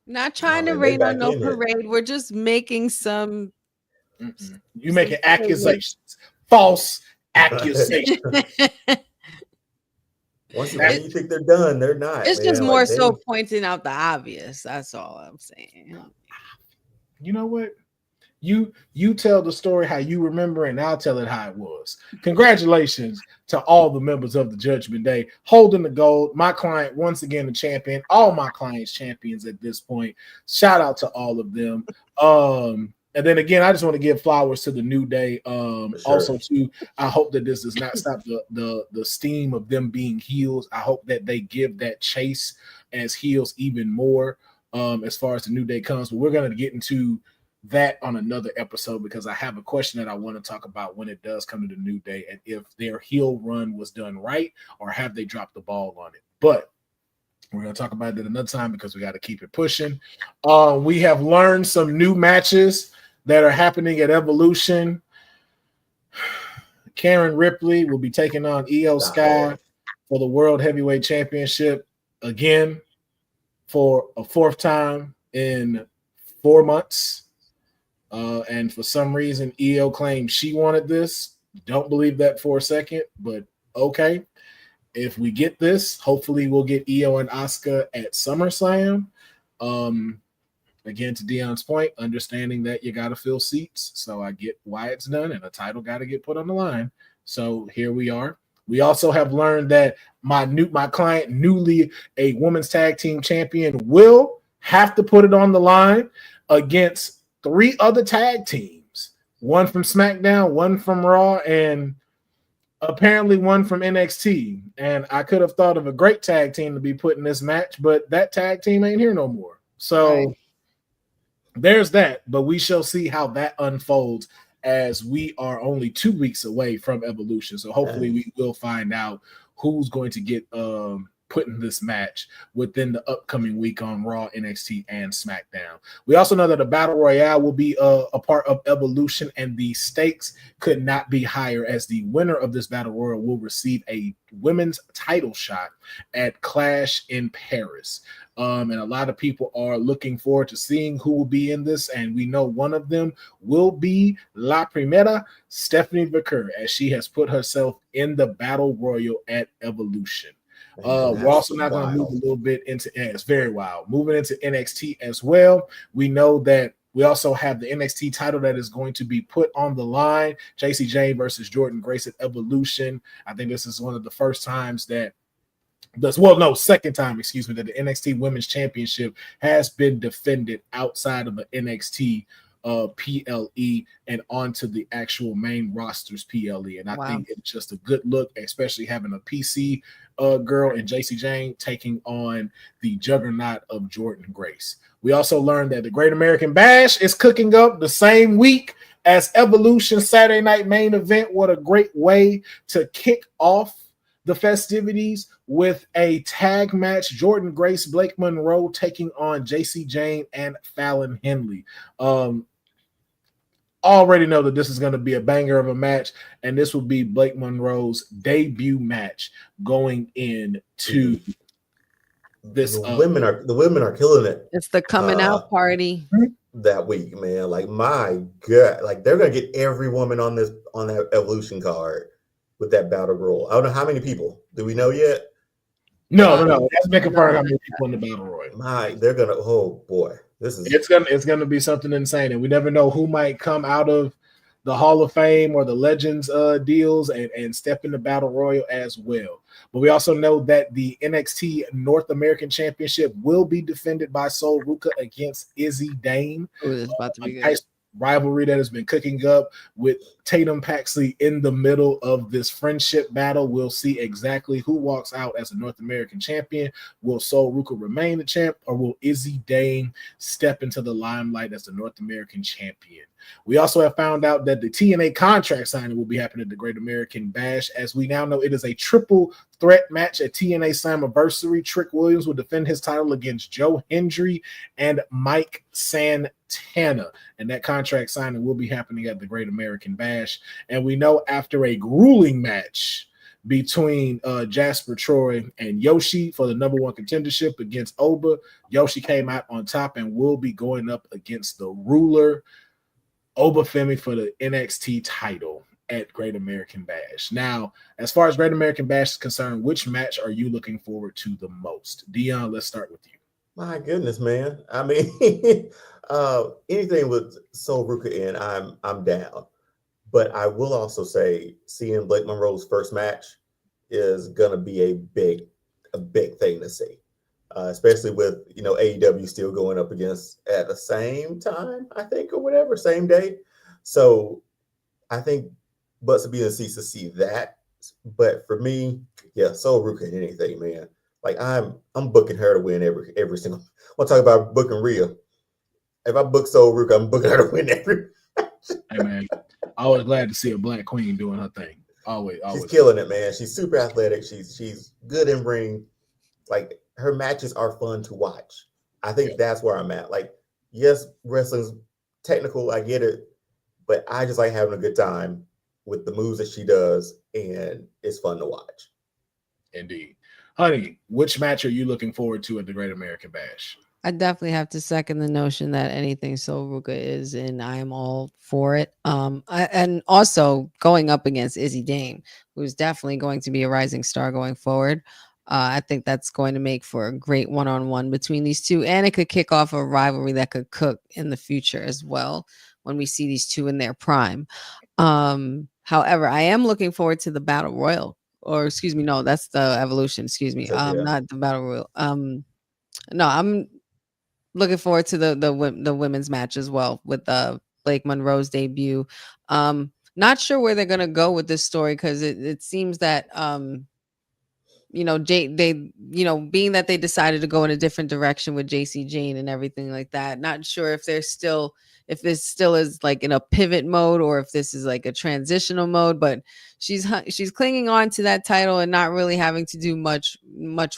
B: Not trying to rain on no parade. We're just making some.
A: You making accusations, false accusations.
C: Once you think they're done, they're not.
B: It's just more so pointing out the obvious. That's all I'm saying.
A: You know what? You tell the story how you remember it, and I'll tell it how it was. Congratulations to all the members of the Judgment Day holding the gold. My client, once again, the champion. All my clients champions at this point. Shout out to all of them. And then again, I just want to give flowers to the New Day. Sure. Also, too, I hope that this does not stop the steam of them being heels. I hope that they give that chase as heels even more as far as the New Day comes. But we're going to get into that on another episode because I have a question that I want to talk about when it does come to the New Day and if their heel run was done right or have they dropped the ball on it. But we're going to talk about it another time because we got to keep it pushing. We have learned some new matches that are happening at Evolution. Karen Ripley will be taking on Io Sky for the World Heavyweight Championship again for a fourth time in 4 months. And for some reason, Io claims she wanted this. Don't believe that for a second, but okay. If we get this, hopefully we'll get Io and Asuka at SummerSlam. Again, to Deonne's point, understanding that you got to fill seats. So I get why it's done, and a title got to get put on the line. So here we are. We also have learned that my client, newly a women's tag team champion, will have to put it on the line against 3 other tag teams. One from SmackDown, one from Raw, and apparently one from NXT. And I could have thought of a great tag team to be put in this match, but that tag team ain't here no more. So there's that, but we shall see how that unfolds as we are only 2 weeks away from Evolution. So hopefully we will find out who's going to get put in this match within the upcoming week on Raw, NXT, and SmackDown. We also know that a Battle Royale will be a part of Evolution, and the stakes could not be higher as the winner of this Battle Royale will receive a women's title shot at Clash in Paris. And a lot of people are looking forward to seeing who will be in this, and we know one of them will be La Primera, Stephanie Vaquer, as she has put herself in the Battle Royal at Evolution. We're also not going to move a little bit into it's very wild. Moving into NXT as well. We know that We also have the NXT title that is going to be put on the line. Jacy Jayne versus Jordan Grace at Evolution. I think this is one of the first times that second time, that the NXT Women's Championship has been defended outside of the NXT PLE and onto the actual main roster's PLE. And I think it's just a good look, especially having a PC girl and Jacy Jayne taking on the juggernaut of Jordan Grace. We also learned that the Great American Bash is cooking up the same week as Evolution Saturday Night Main Event. What a great way to kick off the festivities with a tag match. Jordan Grace, Blake Monroe taking on Jacy Jayne and Fallon Henley. Already know that this is going to be a banger of a match, and this will be Blake Monroe's debut match going into this.
C: The women are killing it.
B: It's the coming out party
C: that week, man. Like, my God, like they're gonna get every woman on that Evolution card with that battle royal. I don't know how many people. Do we know yet?
A: No. That's been confirmed how many people in the battle royal.
C: They're gonna. Oh boy,
A: it's gonna be something insane, and we never know who might come out of the Hall of Fame or the Legends deals and step in the battle royal as well. But we also know that the NXT North American Championship will be defended by Sol Ruca against Izzy Dane.
B: It's about to be good.
A: Nice rivalry that has been cooking up with Tatum Paxley in the middle of this friendship battle. We'll see exactly who walks out as a North American champion. Will Sol Ruca remain the champ, or will Izzy Dane step into the limelight as the North American champion? We also have found out that the TNA contract signing will be happening at the Great American Bash. As we now know, it is a triple threat match at TNA Slammiversary. Trick Williams will defend his title against Joe Hendry and Mike Santana. And that contract signing will be happening at the Great American Bash. And we know after a grueling match between Jasper Troy and Yoshi for the number one contendership against Oba, Yoshi came out on top and will be going up against the ruler, Oba Femi, for the NXT title at Great American Bash. Now, as far as Great American Bash is concerned, which match are you looking forward to the most? Deonne, let's start with you.
C: My goodness, man. I mean, anything with Sol Ruca in, I'm down. But I will also say, seeing Blake Monroe's first match is gonna be a big thing to see. Especially with AEW still going up against at the same time, I think, or whatever, same day. So I think butts would be in the seats to see that. But for me, yeah, Sol Ruca in anything, man. Like I'm booking her to win every single. I'll talk about booking Rhea. If I book Sol Ruca, I'm booking her to win every.
A: Hey man, always glad to see a black queen doing her thing. Always.
C: She's killing it, man. She's super athletic. She's good in ring. Like, her matches are fun to watch. I think that's where I'm at. Like, yes, wrestling's technical, I get it, but I just like having a good time with the moves that she does, and it's fun to watch.
A: Indeed. Honey, which match are you looking forward to at the Great American Bash?
B: I definitely have to second the notion that anything Sol Ruca is, and I'm all for it. And also going up against Izzy Dane, who's definitely going to be a rising star going forward. I think that's going to make for a great one-on-one between these two, and it could kick off a rivalry that could cook in the future as well when we see these two in their prime. However, I am looking forward to the Battle Royal, or excuse me, no, that's the Evolution. Excuse me, not the Battle Royal. No, I'm looking forward to the women's match as well with Blake Monroe's debut. Not sure where they're gonna go with this story, because it seems that being that they decided to go in a different direction with Jacy Jayne and everything like that. Not sure if this still is like in a pivot mode, or if this is like a transitional mode, but she's clinging on to that title and not really having to do much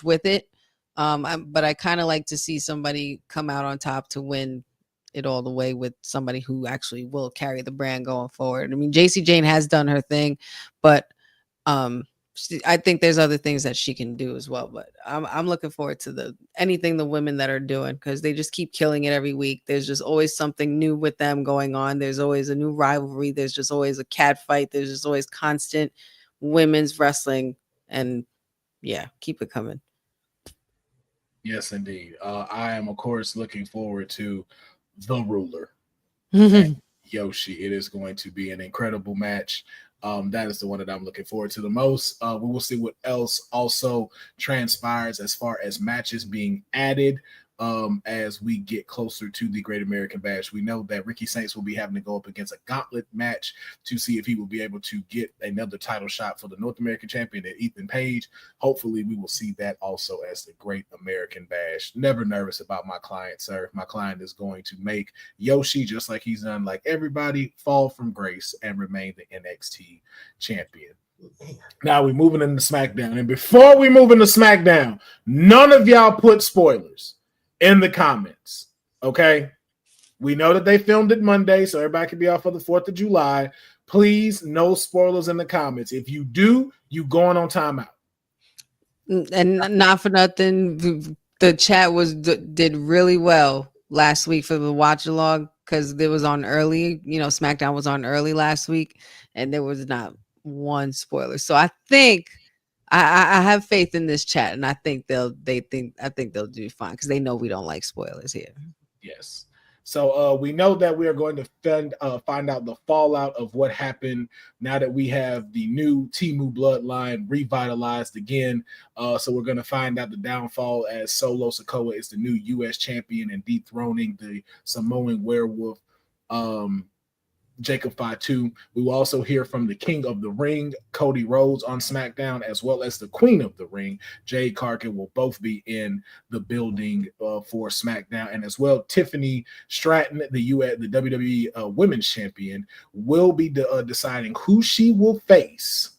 B: with it. But I kind of like to see somebody come out on top to win it all the way, with somebody who actually will carry the brand going forward. I mean, Jacy Jayne has done her thing, but I think there's other things that she can do as well. But I'm looking forward to anything the women that are doing, because they just keep killing it every week. There's just always something new with them going on. There's always a new rivalry. There's just always a cat fight. There's just always constant women's wrestling, and yeah, keep it coming.
A: Yes, indeed. I am, of course, looking forward to the ruler, and Yoshi. It is going to be an incredible match. That is the one that I'm looking forward to the most. We will see what else also transpires as far as matches being added as we get closer to the Great American Bash. We know that Ricky Saints will be having to go up against a gauntlet match to see if he will be able to get another title shot for the North American champion at Ethan Page. Hopefully, we will see that also as the Great American Bash. Never nervous about my client, sir. My client is going to make Yoshi, just like he's done, like everybody, fall from grace and remain the NXT champion. Now we're moving into SmackDown. And before we move into SmackDown, none of y'all put spoilers in the comments, okay? We know that they filmed it Monday, so everybody can be off for the 4th of July. Please, no spoilers in the comments. If you do, you going on timeout.
B: And not for nothing, the chat did really well last week for the watch along because it was on early. SmackDown was on early last week, and there was not one spoiler. So I think I have faith in this chat, and I think they'll do fine because they know we don't like spoilers here.
A: Yes. So we know that we are going to find out the fallout of what happened now that we have the new Temu bloodline revitalized again. So we're going to find out the downfall as Solo Sikoa is the new U.S. champion and dethroning the Samoan werewolf, Jacob Fatu. We will also hear from the King of the Ring, Cody Rhodes, on SmackDown, as well as the Queen of the Ring, Jade Cargill, will both be in the building for SmackDown, and as well Tiffany Stratton, the WWE Women's Champion, will be deciding who she will face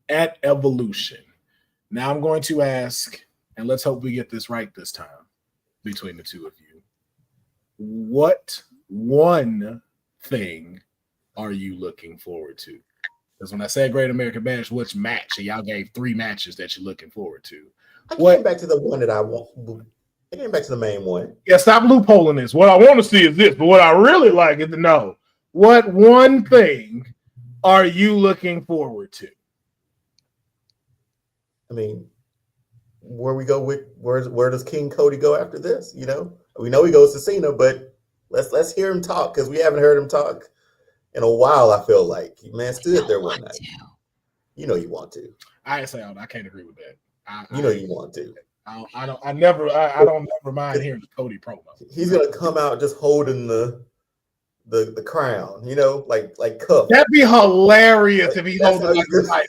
A: at Evolution. Now I'm going to ask, and let's hope we get this right this time between the two of you. What one thing are you looking forward to? Because when I said Great American Bash, which match? And y'all gave 3 matches that you're looking forward to.
C: I came back to the one that I want. I came back to the main one.
A: Yeah, stop loopholing this. What I want to see is this, but what I really like is to know, what one thing are you looking forward to?
C: I mean, where we go with where does King Cody go after this? We know he goes to Cena, but let's hear him talk because we haven't heard him talk in a while. I feel like man stood there one night. You know you want to.
A: I can't agree with that.
C: You want to.
A: I don't never mind hearing the Cody promo.
C: He's gonna come out just holding the crown, like cuff.
A: That'd be hilarious if he holds it like a title.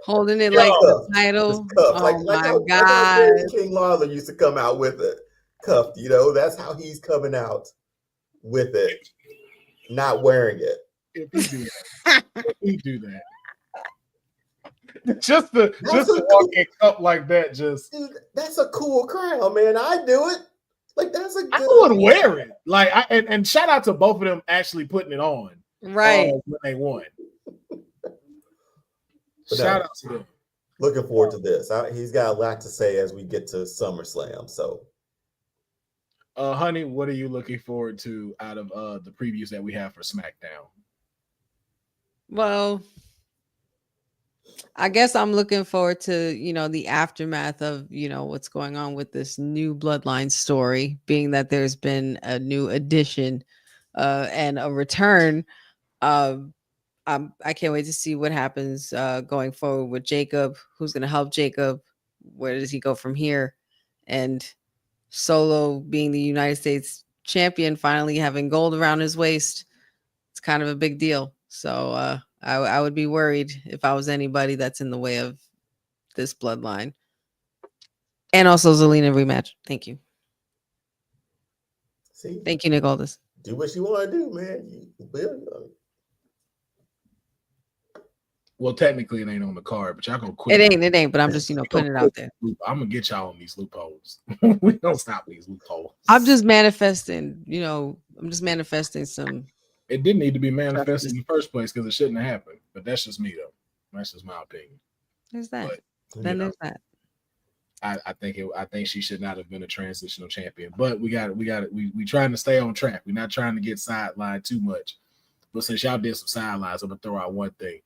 B: Holding it like the title. Oh my God!
C: King Lawler used to come out with it. Cuffed, that's how he's coming out with it, not wearing it.
A: If he do that, just to walk and cup like that,
C: dude, that's a cool crown, man. I do it. Like that's a good.
A: I would wear it. Like and shout out to both of them actually putting it on
B: right
A: when they won. Shout out to them.
C: Looking forward to this. He's got a lot to say as we get to SummerSlam. So.
A: Honey, what are you looking forward to out of the previews that we have for SmackDown?
B: Well, I guess I'm looking forward to, the aftermath of, what's going on with this new bloodline story, being that there's been a new addition and a return. I can't wait to see what happens going forward with Jacob. Who's going to help Jacob? Where does he go from here? And Solo being the United States champion, finally having gold around his waist, it's kind of a big deal. So I would be worried if I was anybody that's in the way of this bloodline. And also Zelina rematch. Thank you. Thank you, Nick Aldis.
C: Do what you want to do, man.
A: Well, technically it ain't on the card, but y'all gonna quit.
B: It ain't, but I'm just, putting it out there.
A: I'm gonna get y'all on these loopholes. We don't stop these loopholes.
B: I'm just manifesting, some.
A: It didn't need to be manifested in the first place because it shouldn't have happened. But that's just me, though. That's just my opinion.
B: There's that. There's that.
A: I think she should not have been a transitional champion. But we trying to stay on track. We're not trying to get sidelined too much. But since y'all did some sidelines, I'm gonna throw out one thing.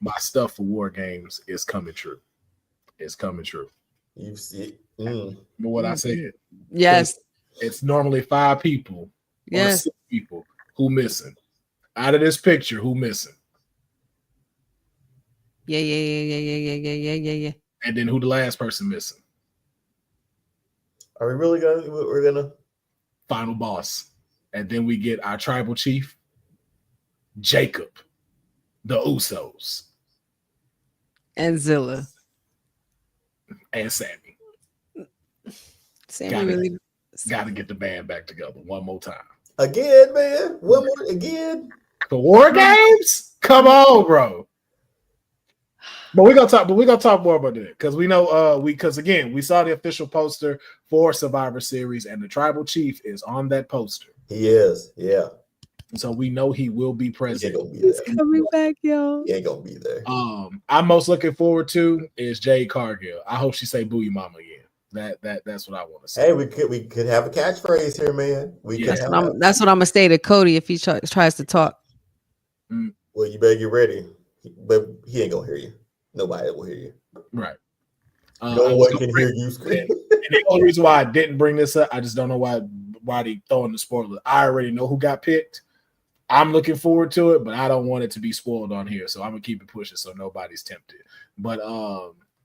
A: My stuff for War Games is coming true. It's coming true.
C: You see,
A: But what I said.
B: Yes.
A: It's normally 5 people
B: Yes.
A: 6 people who missing out of this picture. Who missing?
B: Yeah.
A: And then who the last person missing?
C: Are we really gonna? We're gonna
A: Final boss. And then we get our tribal chief, Jacob, the Usos,
B: And Zilla.
A: and Sammy.
B: Sammy really
A: Got to get the band back together one more time.
C: again, man. One more again.
A: The War Games? Come on, bro. But we're gonna talk more about that because we know because again we saw the official poster for Survivor Series and the tribal chief is on that poster.
C: He is, yeah.
A: So we know he will be present.
C: He ain't gonna be
B: He's
C: there.
B: coming back, yo.
C: He ain't gonna be there.
A: I'm most looking forward to is Jade Cargill. I hope she say "Booyah Mama" again. That's what I want to say.
C: Hey, we could have a catchphrase here, man.
B: That's what I'm gonna say to Cody if he tries to talk.
C: Well, you better get ready, but he ain't gonna hear you. Nobody will hear you.
A: Right.
C: No one can hear you scream.
A: And the only reason why I didn't bring this up, I just don't know why they throwing the spoiler. I already know who got picked. I'm looking forward to it, but I don't want it to be spoiled on here, so I'm gonna keep it pushing so nobody's tempted. But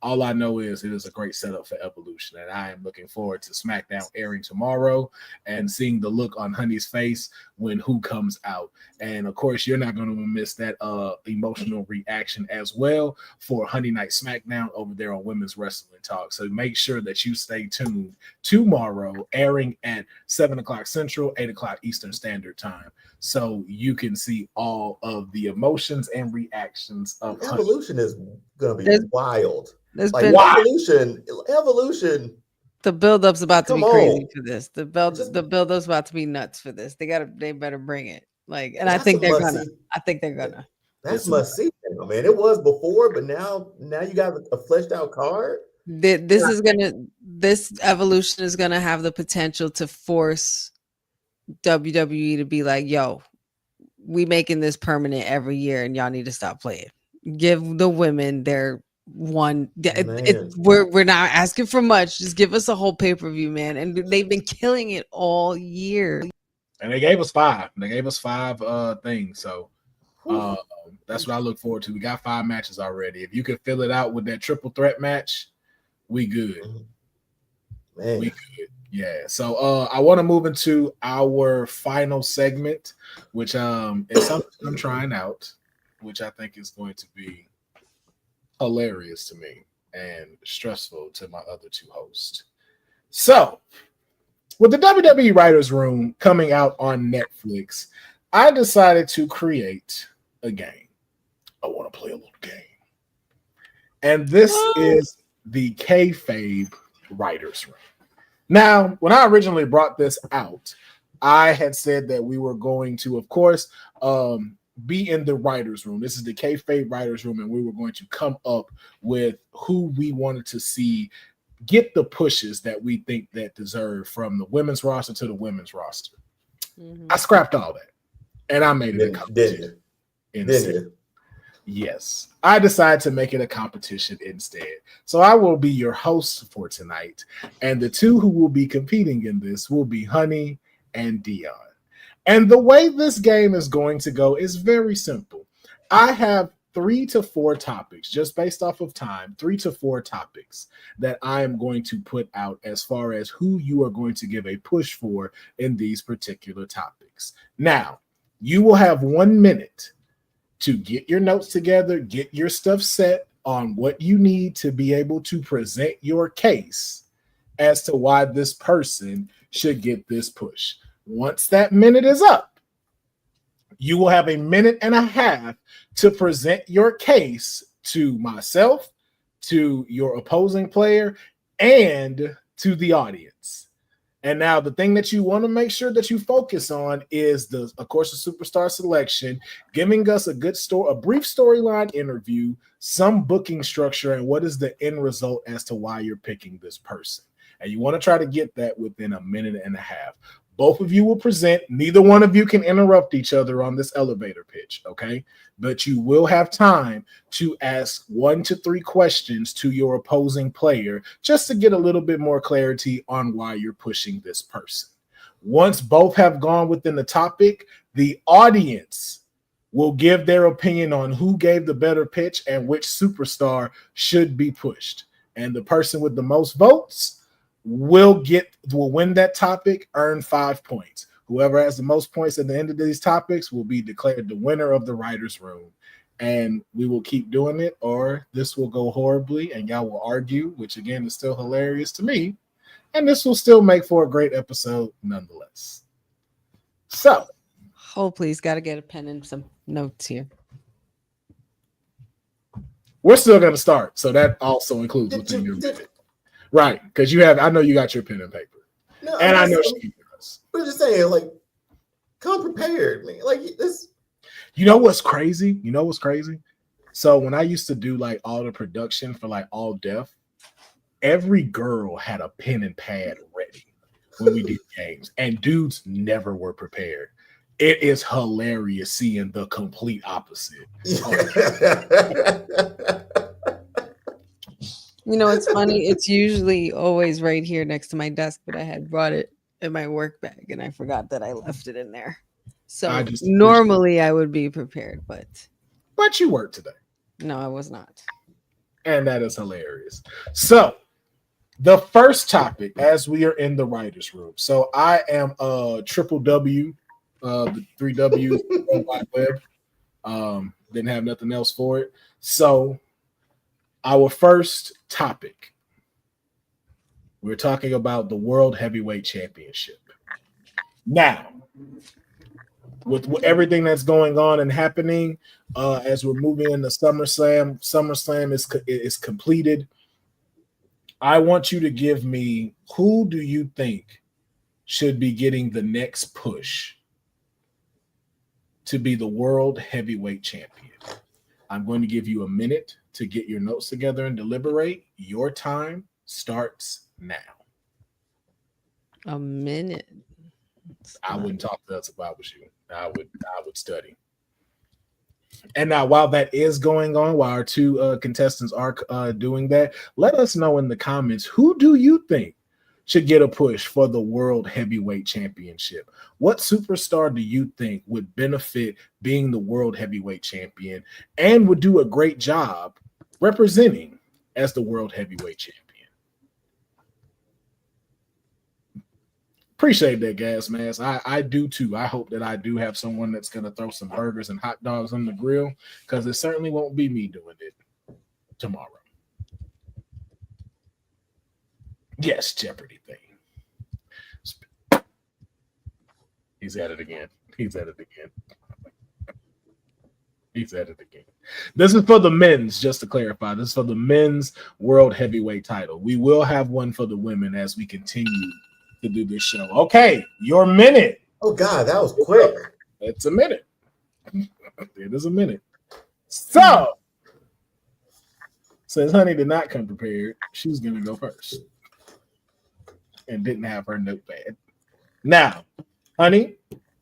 A: all I know is it is a great setup for Evolution, and I am looking forward to SmackDown airing tomorrow and seeing the look on Honey's face when who comes out. And of course, you're not going to miss that emotional reaction as well for Honey Night SmackDown over there on Women's Wrestling Talk. So make sure that you stay tuned tomorrow, airing at 7 o'clock Central, 8 o'clock Eastern Standard Time, so you can see all of the emotions and reactions of
C: Evolution is going to be wild. Evolution.
B: The build-up's about to be crazy for this. The build-up's about to be nuts for this. They better bring it. And I think they're gonna.
C: That's must see, man. It was before, but now you got a fleshed out card.
B: This Evolution is gonna have the potential to force WWE to be like, yo, we making this permanent every year, and y'all need to stop playing. Give the women their one. We're not asking for much. Just give us a whole pay-per-view, man. And they've been killing it all year.
A: And they gave us 5. They gave us 5 things. So that's what I look forward to. We got 5 matches already. If you can fill it out with that triple threat match, we good.
C: Man.
A: We good. Yeah. So I want to move into our final segment, which is something I'm trying out, which I think is going to be hilarious to me and stressful to my other 2 hosts. So, with the WWE Writers Room coming out on Netflix, I decided to create a game. I want to play a little game. And this is the Kayfabe Writers Room. Now, when I originally brought this out, I had said that we were going to, of course, be in the writers' room. This is the Kayfabe writers' room, and we were going to come up with who we wanted to see get the pushes that we think that deserve from the women's roster to the women's roster. Mm-hmm. I scrapped all that, and I made it a competition. Yes, I decided to make it a competition instead. So I will be your host for tonight, and the 2 who will be competing in this will be Honey and Deonne. And the way this game is going to go is very simple. I have 3 to 4 topics, just based off of time, 3 to 4 topics that I am going to put out as far as who you are going to give a push for in these particular topics. Now, you will have 1 minute to get your notes together, get your stuff set on what you need to be able to present your case as to why this person should get this push. Once that minute is up, you will have 1.5 minutes to present your case to myself, to your opposing player, and to the audience. And now the thing that you want to make sure that you focus on is of course, the superstar selection, giving us a brief storyline interview, some booking structure, and what is the end result as to why you're picking this person. And you want to try to get that within 1.5 minutes. Both of you will present. Neither one of you can interrupt each other on this elevator pitch, okay? But you will have time to ask 1 to 3 questions to your opposing player just to get a little bit more clarity on why you're pushing this person. Once both have gone within the topic, the audience will give their opinion on who gave the better pitch and which superstar should be pushed. And the person with the most votes will win that topic, earn 5 points. Whoever has the most points at the end of these topics will be declared the winner of the writer's room. And we will keep doing it, or this will go horribly and y'all will argue, which again is still hilarious to me. And this will still make for a great episode nonetheless. So,
B: Please got to get a pen and some notes here.
A: we're still going to start. So that also includes within your minute. Right, because I know you got your pen and paper.
C: No,
A: and I know she does.
C: I'm just saying, like, come prepared, man. Like, this.
A: You know what's crazy? So when I used to do like all the production for like All Deaf, every girl had a pen and pad ready when we did games, and dudes never were prepared. It is hilarious seeing the complete opposite.
B: You know, it's funny. It's usually always right here next to my desk, but I had brought it in my work bag and I forgot that I left it in there. So normally I would be prepared, but
A: you worked today.
B: No, I was not. And
A: that is hilarious. So the first topic, as we are in the writer's room. So I am triple W, the 3 W's on my web. Didn't have nothing else for it. So our first topic, we're talking about the World Heavyweight Championship. Now, with everything that's going on and happening, as we're moving into SummerSlam is completed. I want you to give me, who do you think should be getting the next push to be the World Heavyweight Champion? I'm going to give you a minute to get your notes together and deliberate. Your time starts now.
B: A minute.
A: I wouldn't talk to us if I was you. I would study. And now, while that is going on, while our two contestants are doing that, let us know in the comments, who do you think should get a push for the World Heavyweight Championship? What superstar do you think would benefit being the World Heavyweight Champion and would do a great job representing as the World Heavyweight Champion? Appreciate that, Gas Mask. I do too. I hope that I do have someone that's going to throw some burgers and hot dogs on the grill, because it certainly won't be me doing it tomorrow. Yes, Jeopardy thing. He's at it again. This is for the men's, just to clarify. This is for the men's World Heavyweight title. We will have one for the women as we continue to do this show. Okay, your minute.
C: Oh God, that was quick.
A: It's a minute. It is a minute. So, since Honey did not come prepared, she's going to go first and didn't have her notepad. Now, Honey,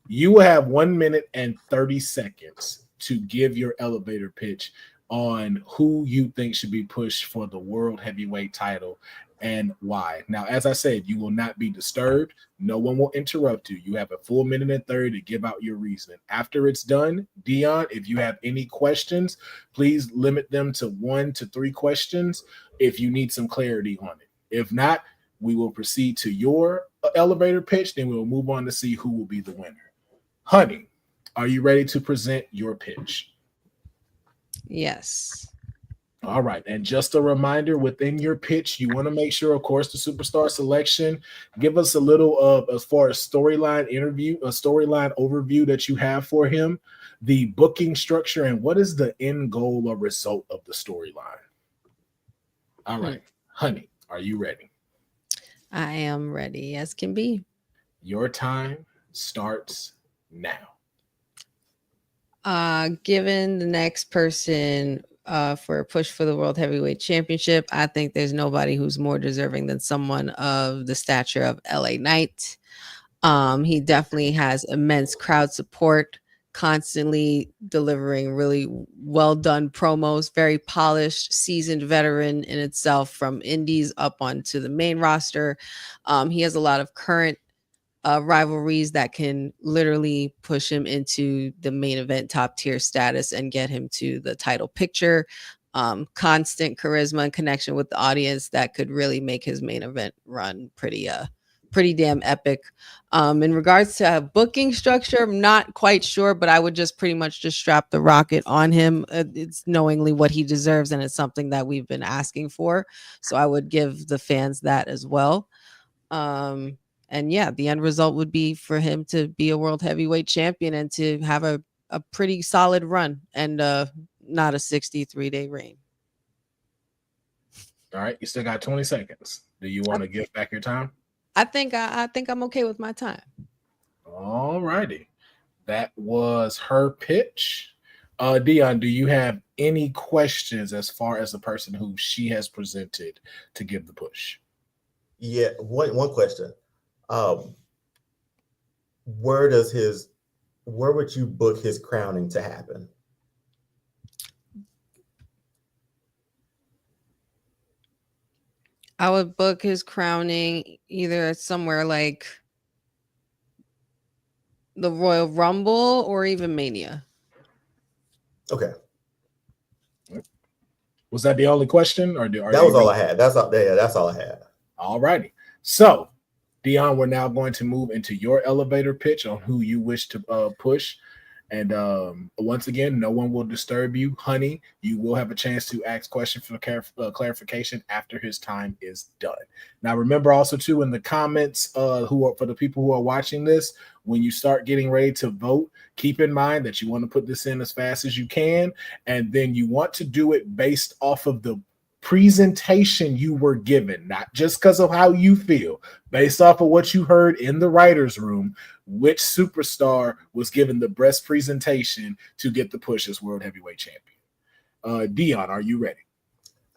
A: you will have 1 minute and 30 seconds to give your elevator pitch on who you think should be pushed for the World Heavyweight title and why. Now, as I said, you will not be disturbed. No one will interrupt you. You have a full minute and 30 to give out your reason. After it's done, Deonne, if you have any questions, please limit them to 1 to 3 questions if you need some clarity on it. If not, we will proceed to your elevator pitch, then we'll move on to see who will be the winner. Honey, are you ready to present your pitch?
B: Yes.
A: All right. And just a reminder, within your pitch, you want to make sure, of course, the superstar selection, give us a little of, as far as storyline overview that you have for him, the booking structure, and what is the end goal or result of the storyline. All right. Honey, are you ready?
B: I am ready as can be.
A: Your time starts now.
B: Given the next person for a push for the World Heavyweight Championship, I think there's nobody who's more deserving than someone of the stature of LA Knight. He definitely has immense crowd support, constantly delivering really well done promos, very polished, seasoned veteran in itself, from indies up onto the main roster. He has a lot of current rivalries that can literally push him into the main event top tier status and get him to the title picture. Constant charisma and connection with the audience that could really make his main event run pretty damn epic. In regards to booking structure, I'm not quite sure, but I would just pretty much just strap the rocket on him. It's knowingly what he deserves, and it's something that we've been asking for. So I would give the fans that as well. And yeah, the end result would be for him to be a world heavyweight champion and to have a pretty solid run and not a 63-day reign.
A: All right, you still got 20 seconds. Do you want to give back your time?
B: I think I'm okay with my time.
A: All righty. That was her pitch. Deonne, do you have any questions as far as the person who she has presented to give the push?
C: Yeah, one question. Where would you book his crowning to happen?
B: I would book his crowning either somewhere like the Royal Rumble or even Mania.
C: Okay.
A: Was that the only question, or
C: that was all I had? That's all. Yeah, that's all I had.
A: All righty. So, Deonne, we're now going to move into your elevator pitch on who you wish to push. And once again, no one will disturb you. Honey, you will have a chance to ask questions for clarification after his time is done. Now, remember also, too, in the comments, for the people who are watching this, when you start getting ready to vote, keep in mind that you want to put this in as fast as you can. And then you want to do it based off of the presentation you were given, not just because of how you feel, based off of what you heard in the writer's room, which superstar was given the best presentation to get the push as world heavyweight champion. Deonne, are you ready?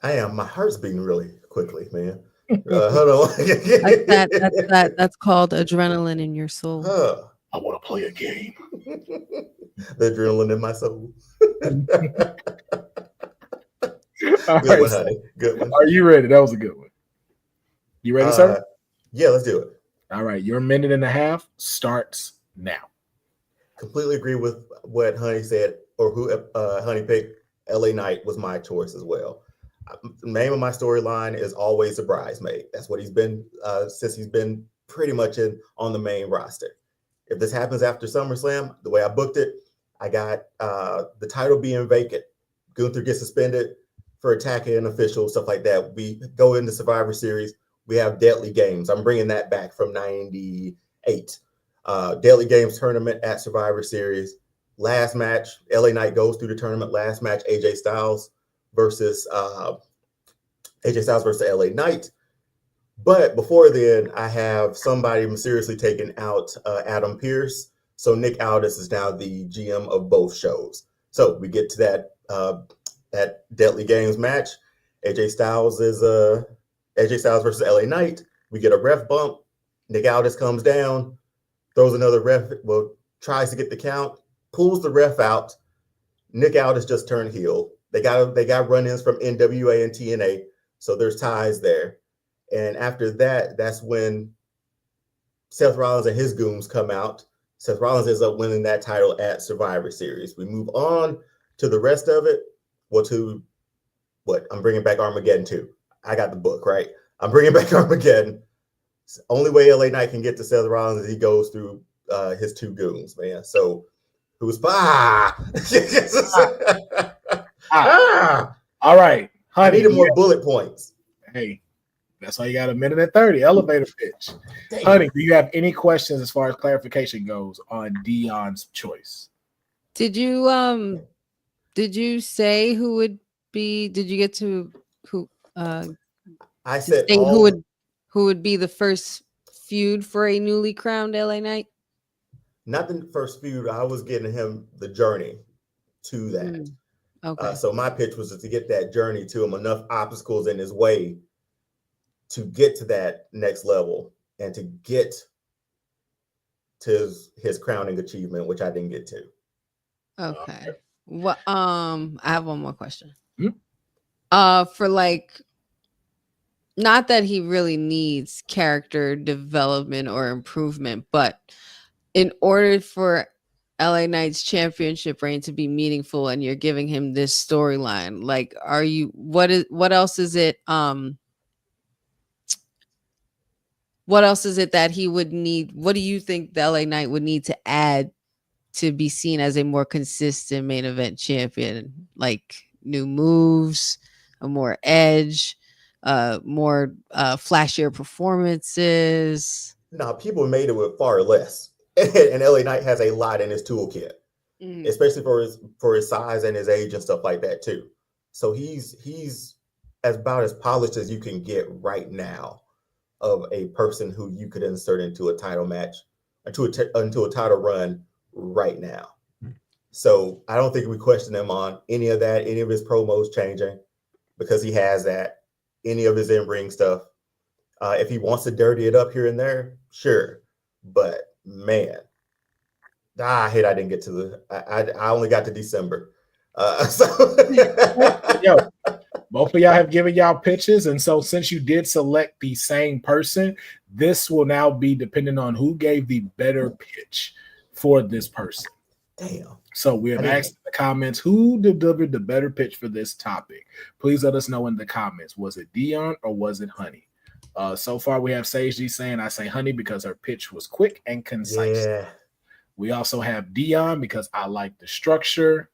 C: I am. My heart's beating really quickly, man. Hold on.
B: That's called adrenaline in your soul.
A: I want to play a game.
C: The adrenaline in my soul.
A: All
C: Good
A: right,
C: one, honey. Good one.
A: Are you ready? That was a good one. You ready, sir?
C: Yeah, let's do it.
A: All right, your minute and a half starts now.
C: Completely agree with what Honey said, or who Honey picked. LA Knight was my choice as well. The name of my storyline is always a bridesmaid. That's what he's been since he's been pretty much on the main roster. If this happens after SummerSlam, the way I booked it, I got the title being vacant. Gunther gets suspended for attacking an official, stuff like that. We go into Survivor Series. We have Deadly Games. I'm bringing that back from 98. Deadly Games tournament at Survivor Series. Last match, LA Knight goes through the tournament. Last match, AJ Styles versus LA Knight. But before then, I have somebody mysteriously taking out Adam Pearce. So Nick Aldis is now the GM of both shows. So we get to that Deadly Games match. AJ Styles versus LA Knight. We get a ref bump. Nick Aldis comes down, throws another ref, tries to get the count, pulls the ref out. Nick Aldis just turned heel. They got run-ins from NWA and TNA, so there's ties there. And after that, that's when Seth Rollins and his goons come out. Seth Rollins ends up winning that title at Survivor Series. We move on to the rest of it. I'm bringing back Armageddon 2. I got the book, right? I'm bringing back Armageddon. It's the only way LA Knight can get to Seth Rollins is he goes through his two goons, man. So who's
A: All right, honey,
C: I needed more bullet points.
A: Hey, that's why you got a minute and 30 elevator pitch. Damn. Honey, do you have any questions as far as clarification goes on Deonne's choice?
B: Did you say who would be? Did you get to who?
C: I said
B: who would be the first feud for a newly crowned LA Knight?
C: Not the first feud. I was getting him the journey to that.
B: Okay.
C: So my pitch was to get that journey to him, enough obstacles in his way to get to that next level and to get to his crowning achievement, which I didn't get to.
B: Okay. Well, I have one more question.
A: Hmm?
B: For like not that he really needs character development or improvement, but in order for LA Knight's championship reign to be meaningful and you're giving him this storyline, like what else is it what else is it that he would need? What do you think the LA Knight would need to add to be seen as a more consistent main event champion? Like new moves, a more edge, more flashier performances.
C: Now, people made it with far less, and LA Knight has a lot in his toolkit, especially for his size and his age and stuff like that too. So he's as about as polished as you can get right now of a person who you could insert into a title match, into a title run right now. So I don't think we question him on any of that, any of his promos changing, because he has that, any of his in-ring stuff. If he wants to dirty it up here and there, sure. But man, I hate I didn't get to I only got to December.
A: Yo, both of y'all have given y'all pitches, and so since you did select the same person, this will now be dependent on who gave the better pitch for this person.
C: Damn.
A: So we have asked in the comments who delivered the better pitch for this topic. Please let us know in the comments. Was it Deonne or was it Honey? So far we have Sage G saying I say Honey because her pitch was quick and concise.
C: Yeah.
A: We also have Deonne because I like the structure.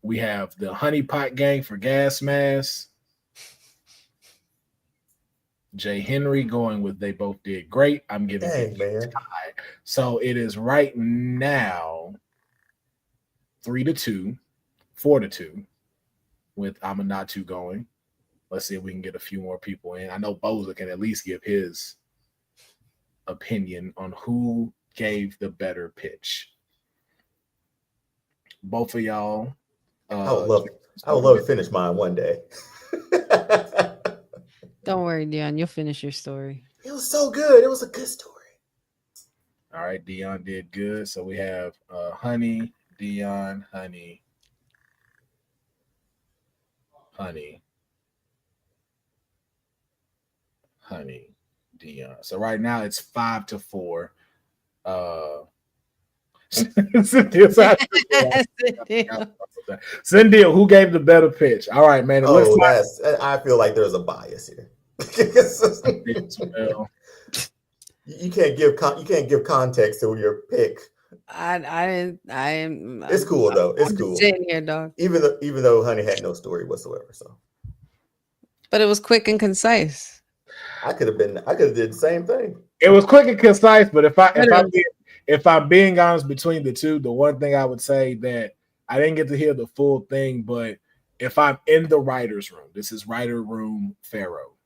A: We have the Honey Pot Gang for Gas Mask. Jay Henry going with they both did great. I'm giving it a tie. So it is right now 3-2, 4-2 with Amanatu going. Let's see if we can get a few more people in. I know Boza can at least give his opinion on who gave the better pitch. Both of y'all.
C: I would love to finish mine one day.
B: Don't worry, Deonne. You'll finish your story.
C: It was so good. It was a good story.
A: All right, Deonne did good. So we have Honey, Deonne, Honey, Deonne. So right now it's 5-4. Cynthia, who gave the better pitch? All right, man. It looks like
C: I feel like there's a bias here. You can't give context to your pick. It's cool though. It's cool.
B: Sitting here, dog.
C: Even though Honey had no story whatsoever. So,
B: but it was quick and concise.
C: I could have did the same thing.
A: It was quick and concise, but if I'm being honest between the two, the one thing I would say that I didn't get to hear the full thing, but if I'm in the writer's room, this is writer room Pharaoh.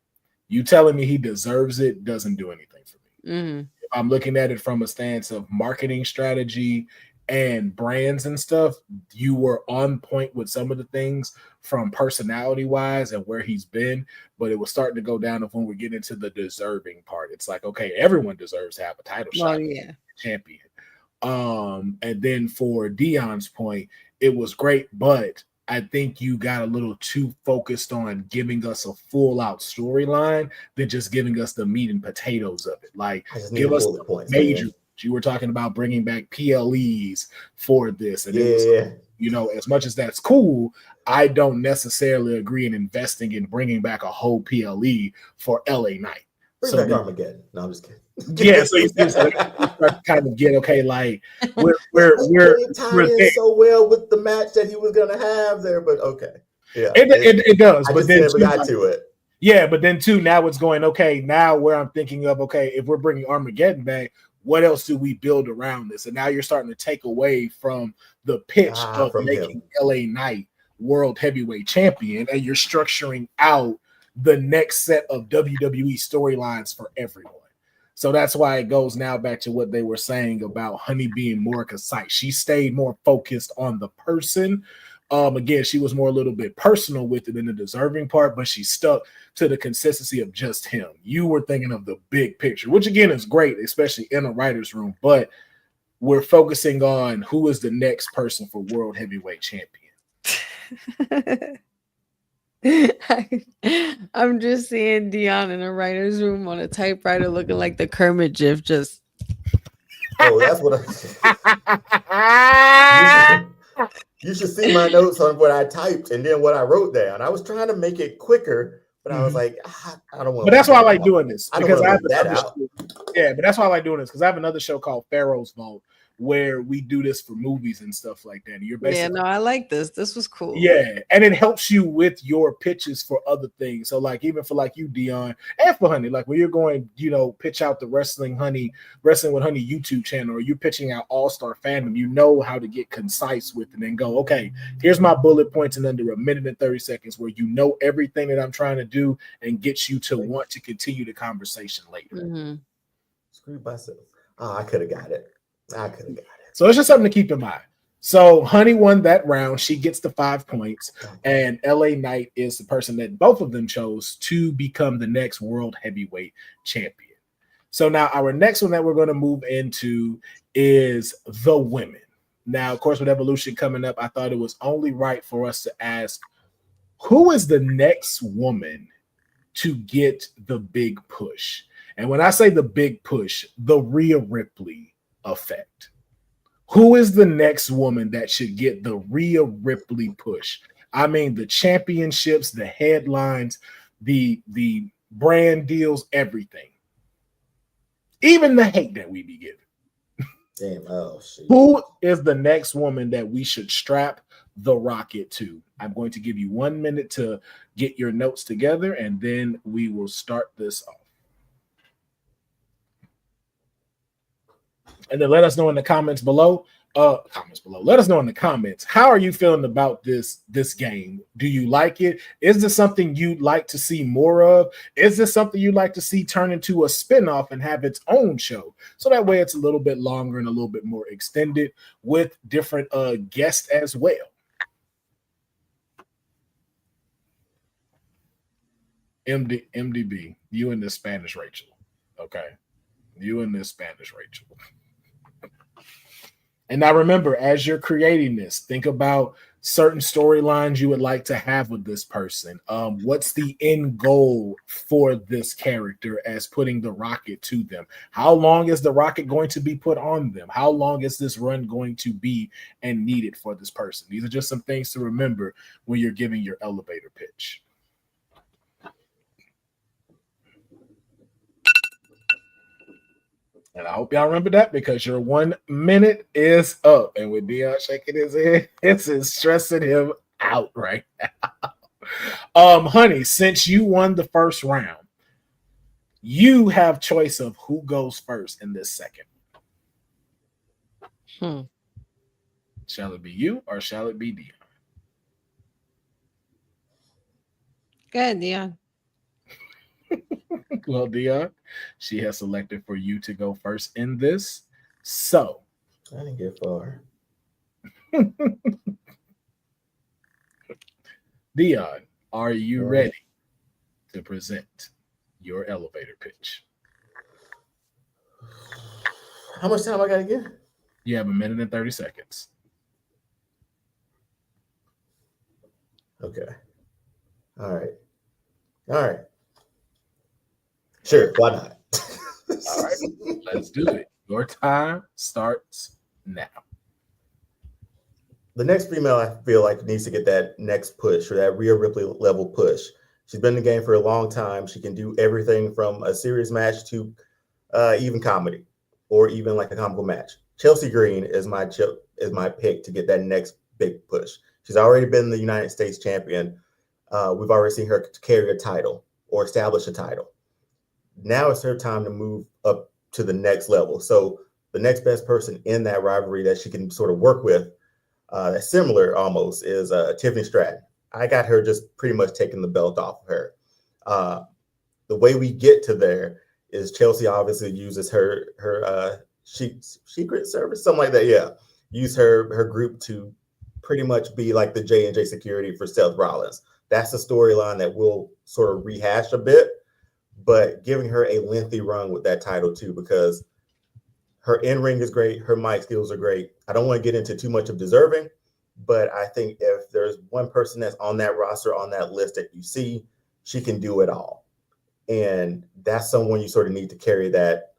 A: You telling me he deserves it doesn't do anything for me.
B: Mm-hmm.
A: If I'm looking at it from a stance of marketing strategy and brands and stuff, you were on point with some of the things from personality wise and where he's been, but it was starting to go down of when we're getting into the deserving part. It's like, okay, everyone deserves to have a title shot.
B: Yeah.
A: Champion. And then for Deonne's point, it was great, but I think you got a little too focused on giving us a full out storyline than just giving us the meat and potatoes of it. Like, give us the points, major. You were talking about bringing back PLEs for this, and it was, as much as that's cool, I don't necessarily agree in investing in bringing back a whole PLE for LA Knight.
C: Bring back Armageddon. No, I'm just kidding.
A: Yeah, so you start to kind of get like we're
C: tied in so well with the match that he was gonna have there, but okay, yeah,
A: it does. But then
C: we got to it.
A: Yeah, but then too, now it's going okay. Now where I'm thinking of if we're bringing Armageddon back, what else do we build around this? And now you're starting to take away from the pitch of making LA Knight World Heavyweight Champion, and you're structuring out the next set of WWE storylines for everyone. So that's why it goes now back to what they were saying about Honey being more concise. She stayed more focused on the person. Again, she was more a little bit personal with it in the deserving part, but she stuck to the consistency of just him. You were thinking of the big picture, which again is great, especially in a writer's room, but we're focusing on who is the next person for World Heavyweight Champion.
B: I'm just seeing Deonne in a writer's room on a typewriter looking like the Kermit GIF. Just
C: Oh, that's what you should see my notes on what I typed and then what I wrote down. I was trying to make it quicker, but I was like, I don't want.
A: But that's why I like doing this,
C: I don't
A: because
C: want
A: I
C: to
A: have
C: leave that
A: another
C: out.
A: yeah, but that's why I like doing this, because I have another show called Pharaoh's Vault where we do this for movies and stuff like that. And you're
B: yeah,
A: basically
B: no, I like this. This was cool.
A: yeah, and it helps you with your pitches for other things. So, like, even for like you, Deonne, and for Honey, like when you're going, pitch out the Wrestling with Honey YouTube channel, or you're pitching out All Star Fandom, you know how to get concise with it and go, okay, here's my bullet points in under a minute and 30 seconds, where you know everything that I'm trying to do and gets you to want to continue the conversation later.
B: Mm-hmm.
C: Screw myself. Oh, I could have got it.
A: So it's just something to keep in mind. So Honey won that round. She gets the 5 points, and LA Knight is the person that both of them chose to become the next world heavyweight champion. So now our next one that we're going to move into is the women. Now, of course, with Evolution coming up, I thought it was only right for us to ask, who is the next woman to get the big push? And when I say the big push, the Rhea Ripley effect. Who is the next woman that should get the Rhea Ripley push? I mean, the championships, the headlines, the brand deals, everything. Even the hate that we be given.
C: Damn, oh shit.
A: Who is the next woman that we should strap the rocket to? I'm going to give you 1 minute to get your notes together, and then we will start this off. And then let us know in the comments below. Let us know in the comments. How are you feeling about this game? Do you like it? Is this something you'd like to see more of? Is this something you'd like to see turn into a spinoff and have its own show? So that way it's a little bit longer and a little bit more extended with different guests as well. MDB, you and this Spanish Rachel. Okay. You and this Spanish Rachel. And now remember, as you're creating this, think about certain storylines you would like to have with this person. What's the end goal for this character as putting the rocket to them? How long is the rocket going to be put on them? How long is this run going to be and needed for this person? These are just some things to remember when you're giving your elevator pitch. And I hope y'all remember that, because your 1 minute is up. And with Deonne shaking his head, it's stressing him out right now. Honey, since you won the first round, you have choice of who goes first in this second. Shall it be you or shall it be Deonne?
B: Go ahead, Deonne.
A: Well, Deonne, she has selected for you to go first in this. So
C: I didn't get far.
A: Deonne, are you ready to present your elevator pitch?
C: How much time I got to get?
A: You have 1 minute and 30 seconds.
C: Okay. All right. Sure, why not?
A: All right, let's do it. Your time starts now.
C: The next female I feel like needs to get that next push, or that Rhea Ripley level push. She's been in the game for a long time. She can do everything from a serious match to even comedy, or even like a comical match. Chelsea Green is my pick to get that next big push. She's already been the United States champion. We've already seen her carry a title or establish a title. Now it's her time to move up to the next level. So the next best person in that rivalry that she can sort of work with, that's similar almost, is Tiffany Stratton. I got her just pretty much taking the belt off of her. The way we get to there is Chelsea obviously uses her secret service, something like that. Yeah, use her group to pretty much be like the J&J security for Seth Rollins. That's a storyline that we'll sort of rehash a bit, but giving her a lengthy run with that title too, because her in-ring is great. Her mic skills are great. I don't want to get into too much of deserving, But I think if there's one person that's on that roster, on that list that you see, she can do it all. And that's someone you sort of need to carry that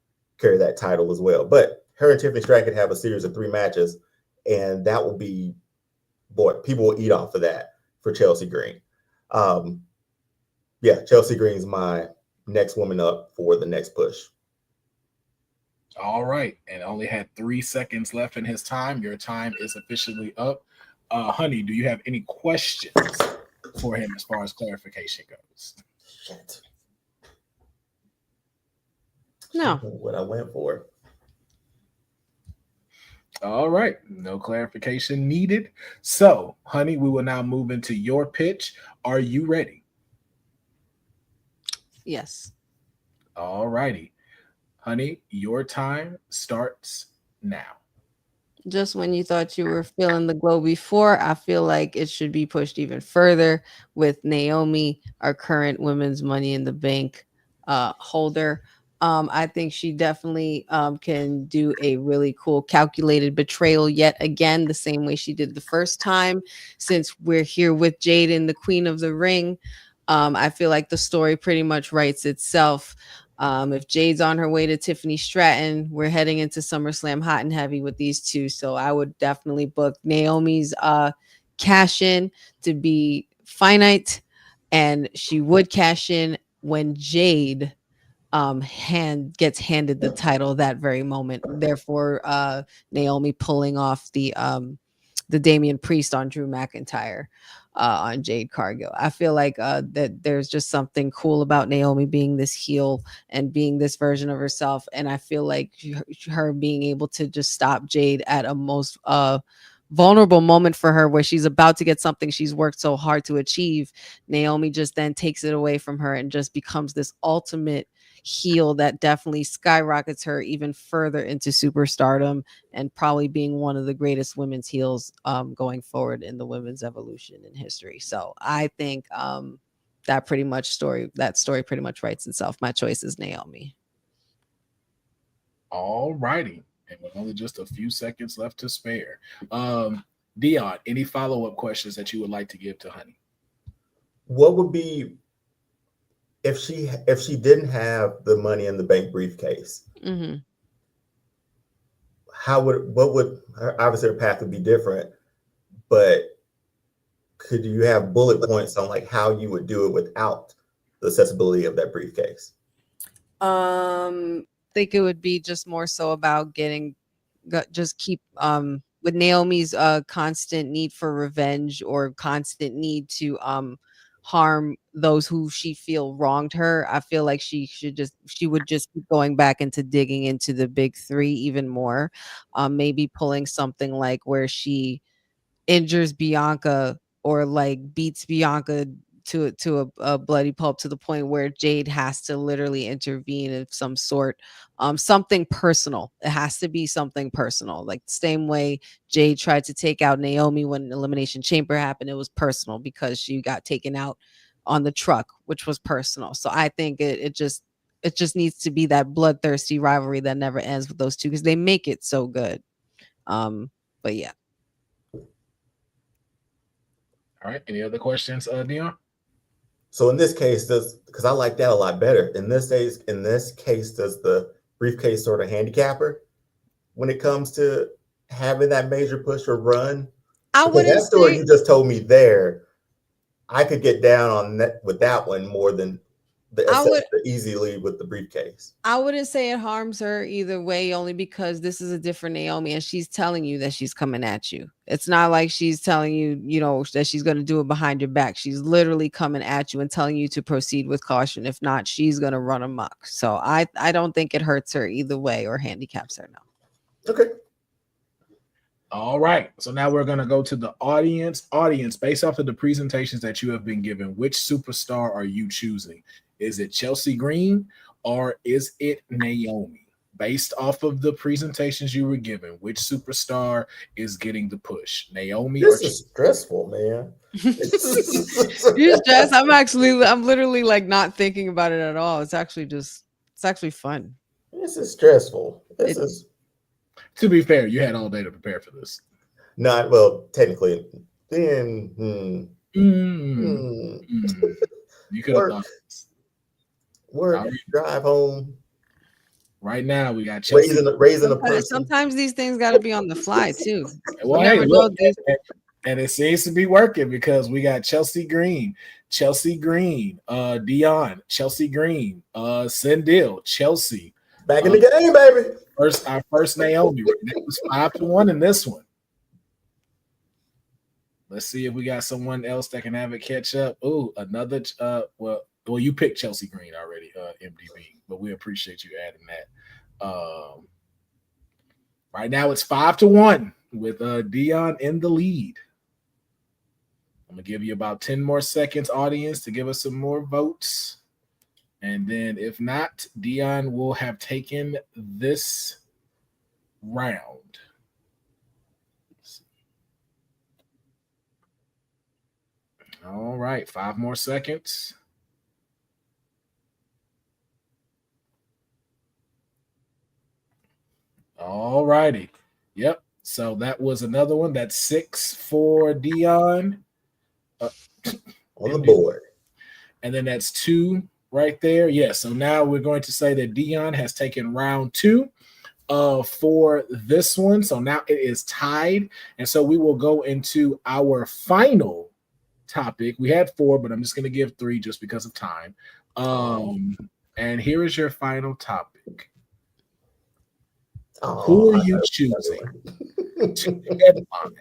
C: title as well. But her and Tiffany Stratton could have a series of 3 matches, and that will be, boy, people will eat off of that for Chelsea Green. Yeah, Chelsea Green's my next woman up for the next push.
A: All right, and only had 3 seconds left in his time. Your time is officially up. Honey, do you have any questions for him as far as clarification goes?
C: Shit.
B: No.
C: What I went for.
A: All right, no clarification needed. So, honey, we will now move into your pitch. Are you ready?
B: Yes.
A: All righty. Honey, your time starts now.
B: Just when you thought you were feeling the glow before, I feel like it should be pushed even further with Naomi, our current women's Money in the Bank holder. I think she definitely can do a really cool calculated betrayal yet again, the same way she did the first time. Since we're here with Jaden, the Queen of the Ring, I feel like the story pretty much writes itself. If Jade's on her way to Tiffany Stratton, we're heading into SummerSlam hot and heavy with these two. So I would definitely book Naomi's cash in to be finite, and she would cash in when Jade gets handed the title that very moment. Therefore, Naomi pulling off the Damian Priest on Drew McIntyre on Jade Cargill. I feel like that there's just something cool about Naomi being this heel and being this version of herself, and I feel like her being able to just stop Jade at a most vulnerable moment for her, where she's about to get something she's worked so hard to achieve. Naomi just then takes it away from her and just becomes this ultimate heel that definitely skyrockets her even further into superstardom, and probably being one of the greatest women's heels going forward in the women's evolution in history. So I think that story pretty much writes itself. My choice is Naomi.
A: All righty. And with only just a few seconds left to spare. Deonne, any follow-up questions that you would like to give to Honey?
C: What would be if she didn't have the Money in the Bank briefcase?
B: Mm-hmm.
C: Obviously her path would be different, but could you have bullet points on like how you would do it without the accessibility of that briefcase?
B: I think it would be just more so about just keep with Naomi's constant need for revenge, or constant need to harm those who she feel wronged her. I feel like she would just keep going back into digging into the big 3 even more. Maybe pulling something like where she injures Bianca, or like beats Bianca to a bloody pulp, to the point where Jade has to literally intervene of some sort. Something personal. It has to be something personal. Like the same way Jade tried to take out Naomi when Elimination Chamber happened, it was personal because she got taken out on the truck, which was personal. So I think it just needs to be that bloodthirsty rivalry that never ends with those two, because they make it so good. But yeah.
A: All right. Any other questions, Deonne?
C: So in this case, because I like that a lot better. In this case, does the briefcase sort of handicap her when it comes to having that major push or run?
B: I
C: Because
B: wouldn't
C: that story
B: say
C: you just told me there, I could get down on that with that one more than the easy lead with the briefcase.
B: I wouldn't say it harms her either way, only because this is a different Naomi, and she's telling you that she's coming at you. It's not like she's telling you, that she's going to do it behind your back. She's literally coming at you and telling you to proceed with caution. If not, she's going to run amok. So I don't think it hurts her either way or handicaps her. No.
C: Okay.
A: All right. So now we're going to go to the audience. Audience, based off of the presentations that you have been given, which superstar are you choosing? Is it Chelsea Green or is it Naomi? Based off of the presentations you were given, which superstar is getting the push? Naomi
C: This
A: or
C: is stressful, man.
B: You're stressed. I'm literally like not thinking about it at all. It's actually fun.
C: This is stressful.
A: To be fair, you had all day to prepare for this.
C: Not well, technically. Then
A: You could have
C: work,
A: thought.
C: work, drive home.
A: Right now, we got Chelsea.
C: Raising a person.
B: Sometimes these things got to be on the fly too.
A: Well,
B: You
A: hey,
B: never
A: look,
B: know this.
A: and it seems to be working because we got Chelsea Green, Deonne, Chelsea Green, Sendil, Chelsea.
C: Back in the game, baby.
A: Our first Naomi. That was 5-1 in this one. Let's see if we got someone else that can have it catch up. Oh, another. Well, you picked Chelsea Green already, MDB, but we appreciate you adding that. Right now it's 5-1 with Deonne in the lead. I'm gonna give you about 10 more seconds, audience, to give us some more votes. And then if not, Deonne will have taken this round. All right, 5 more seconds. All righty. Yep. So that was another one. That's 6 for Deonne.
C: On the board.
A: And then that's 2 right there. Yeah. So now we're going to say that Deonne has taken round 2 for this one. So now it is tied. And so we will go into our final topic. We had 4, but I'm just going to give 3 just because of time. And here is your final topic. Who are you choosing to headline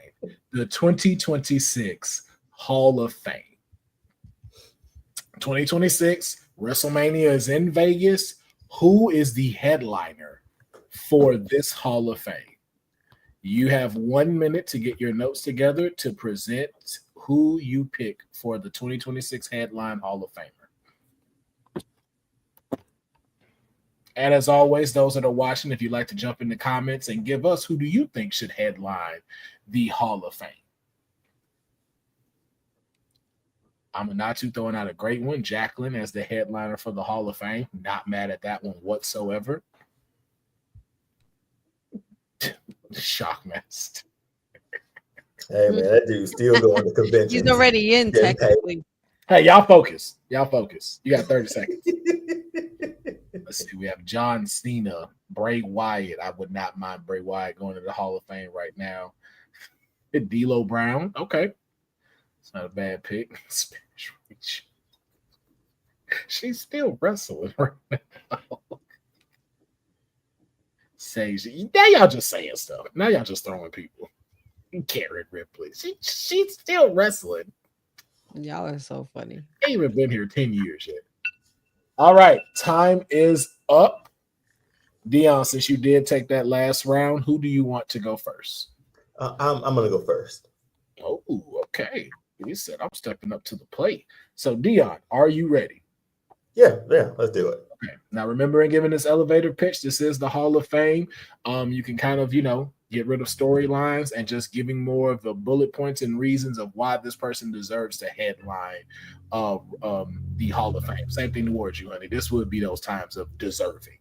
A: the 2026 Hall of Fame? 2026 WrestleMania is in Vegas. Who is the headliner for this Hall of Fame? You have 1 minute to get your notes together to present who you pick for the 2026 headline Hall of Famer. And as always, those that are watching, if you'd like to jump in the comments and give us who do you think should headline the Hall of Fame. Amanatu throwing out a great one. Jacqueline as the headliner for the Hall of Fame. Not mad at that one whatsoever. Shockmaster.
C: Hey, man, that dude's still going to conventions.
B: He's already in, technically.
A: Hey, y'all focus. You got 30 seconds. Let's see. We have John Cena, Bray Wyatt. I would not mind Bray Wyatt going to the Hall of Fame right now. D'Lo Brown. Okay. It's not a bad pick. Spanish Reach. She's still wrestling right now. Sage. Now y'all just saying stuff. Now y'all just throwing people. Karen Ripley. She's still wrestling.
B: Y'all are so funny.
A: Ain't even been here 10 years yet. All right, time is up. Deonne, since you did take that last round, who do you want to go first?
C: I'm going to go first.
A: Oh, okay. You said I'm stepping up to the plate. So, Deonne, are you ready?
C: Yeah, let's do it.
A: Okay. Now, remember in giving this elevator pitch, this is the Hall of Fame. You can kind of, get rid of storylines and just giving more of the bullet points and reasons of why this person deserves to headline the Hall of Fame. Same thing towards you, honey. This would be those times of deserving.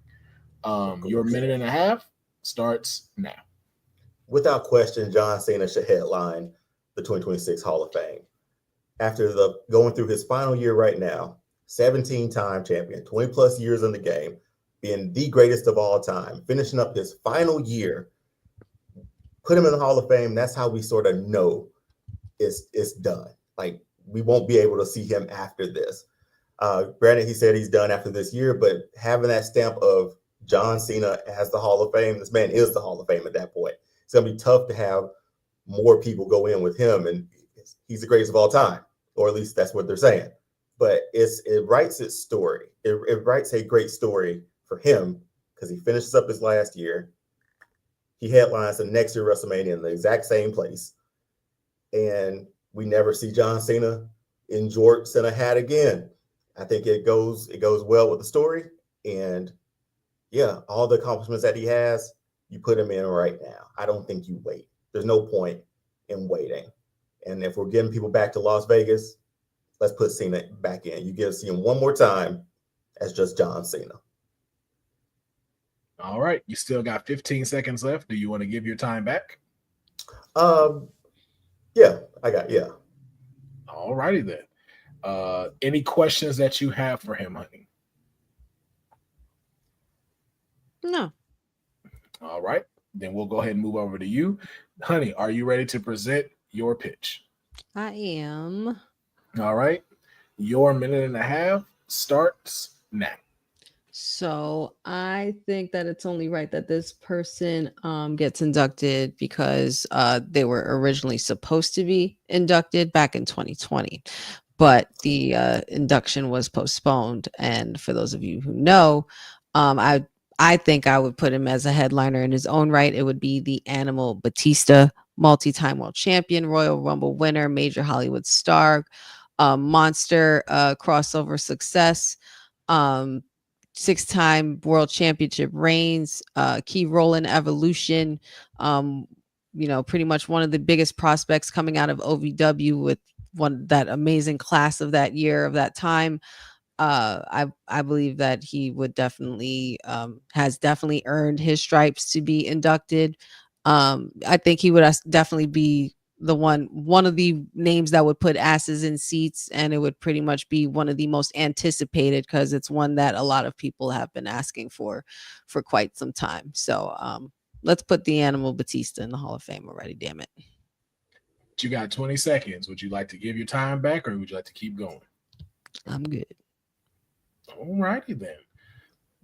A: Your minute and a half starts now.
C: Without question, John Cena should headline the 2026 Hall of Fame. After going through his final year right now, 17-time champion, 20 plus years in the game, being the greatest of all time, finishing up his final year, put him in the Hall of Fame. That's how we sort of know it's done. Like, we won't be able to see him after this. Granted, he said he's done after this year, but having that stamp of John Cena as the Hall of Fame, this man is the Hall of Fame at that point. It's going to be tough to have more people go in with him, and he's the greatest of all time, or at least that's what they're saying. But it writes its story. It writes a great story for him because he finishes up his last year. He headlines the next year WrestleMania in the exact same place. And we never see John Cena in jorts and a hat again. I think it goes well with the story. And yeah, all the accomplishments that he has, you put him in right now. I don't think you wait. There's no point in waiting. And if we're getting people back to Las Vegas, let's put Cena back in. You get to see him one more time as just John Cena.
A: All right. You still got 15 seconds left. Do you want to give your time back?
C: Yeah, I got
A: All righty then. Any questions that you have for him, honey?
B: No.
A: All right. Then we'll go ahead and move over to you. Honey, are you ready to present your pitch?
B: I am.
A: All right. Your minute and a half starts now.
B: So I think that it's only right that this person gets inducted because they were originally supposed to be inducted back in 2020, but the induction was postponed. And for those of you who know, I think I would put him as a headliner in his own right. It would be the Animal Batista, multi-time world champion, Royal Rumble winner, major Hollywood star, monster crossover success. Um, 6-time world championship reigns, key role in evolution. Um, pretty much one of the biggest prospects coming out of OVW with that amazing class of that year of that time. I believe that he would definitely has definitely earned his stripes to be inducted. I think he would definitely be one of the names that would put asses in seats, and it would pretty much be one of the most anticipated because it's one that a lot of people have been asking for quite some time. So let's put the Animal Batista in the Hall of Fame already. Damn it!
A: You got 20 seconds. Would you like to give your time back, or would you like to keep going?
B: I'm good.
A: All righty then.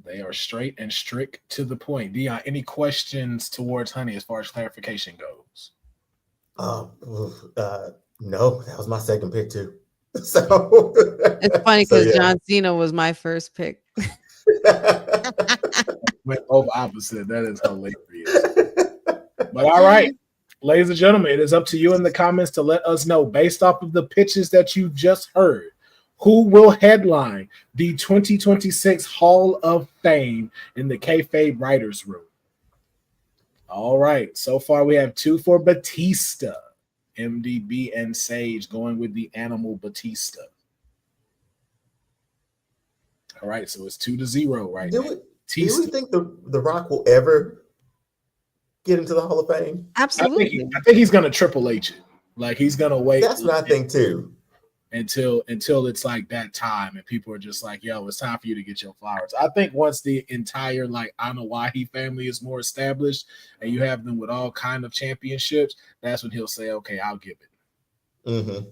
A: They are straight and strict to the point. Deonne, any questions towards Honey as far as clarification goes?
C: No, that was my second pick too. So
B: it's funny because John Cena was my first pick.
A: Went both opposite. That is hilarious. But all right, ladies and gentlemen, it is up to you in the comments to let us know, based off of the pitches that you've just heard, who will headline the 2026 Hall of Fame in the Kayfabe Writers Room. All right, so far we have 2 for Batista. MDB and Sage going with the Animal Batista. All right, so it's 2-0 right now.
C: Do we think the Rock will ever get into the Hall of Fame?
B: Absolutely.
A: I think he's gonna Triple H it. Like he's gonna wait.
C: That's what I think too.
A: Until it's like that time and people are just like, yo, it's time for you to get your flowers. I think once the entire I don't know why he family is more established and you have them with all kind of championships, that's when he'll say, okay, I'll give it.
C: Mm-hmm.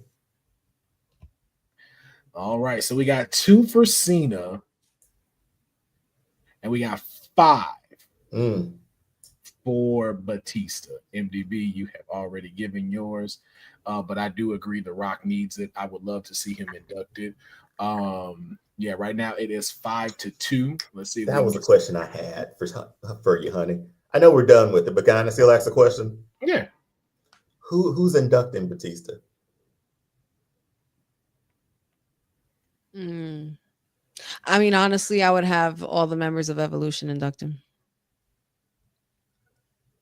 A: All right, so we got 2 for Cena and we got 5 for Batista. MDB, you have already given yours. But I do agree The Rock needs it. I would love to see him inducted. Yeah, right now it is 5-2. Let's see.
C: That was a question I had for you, honey. I know we're done with it, but can I still ask a question?
A: Yeah.
C: Who's inducting Batista?
B: I mean, honestly, I would have all the members of Evolution induct him.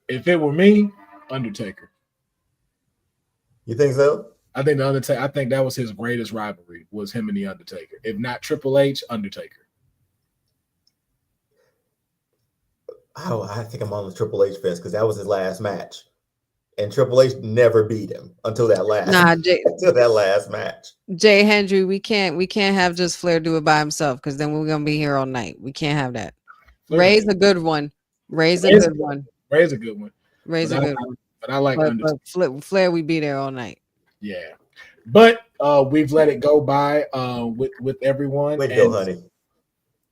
A: If it were me, Undertaker.
C: You think so?
A: I think the Undertaker. I think that was his greatest rivalry, was him and the Undertaker. If not Triple H, Undertaker.
C: Oh, I think I'm on the Triple H fence because that was his last match, and Triple H never beat him until that last match.
B: Jay Hendry, we can't have just Flair do it by himself because then we're gonna be here all night. We can't have that. Ray's a good one. Ray's a good one.
A: But I like
B: but Flair, we be there all night.
A: Yeah. But we've let it go by with everyone.
C: Way to go, honey.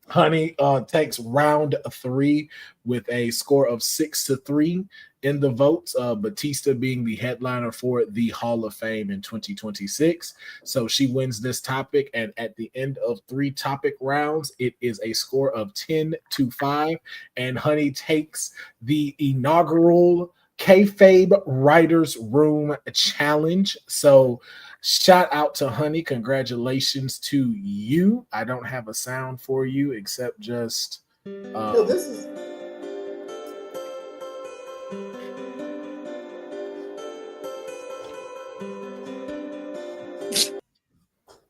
A: Honey takes round 3 with a score of 6-3 in the votes. Batista being the headliner for the Hall of Fame in 2026. So she wins this topic, and at the end of 3 topic rounds, it is a score of 10-5, and Honey takes the inaugural Kayfabe Writers Room Challenge. So shout out to Honey. Congratulations to you. I don't have a sound for you except just
C: this is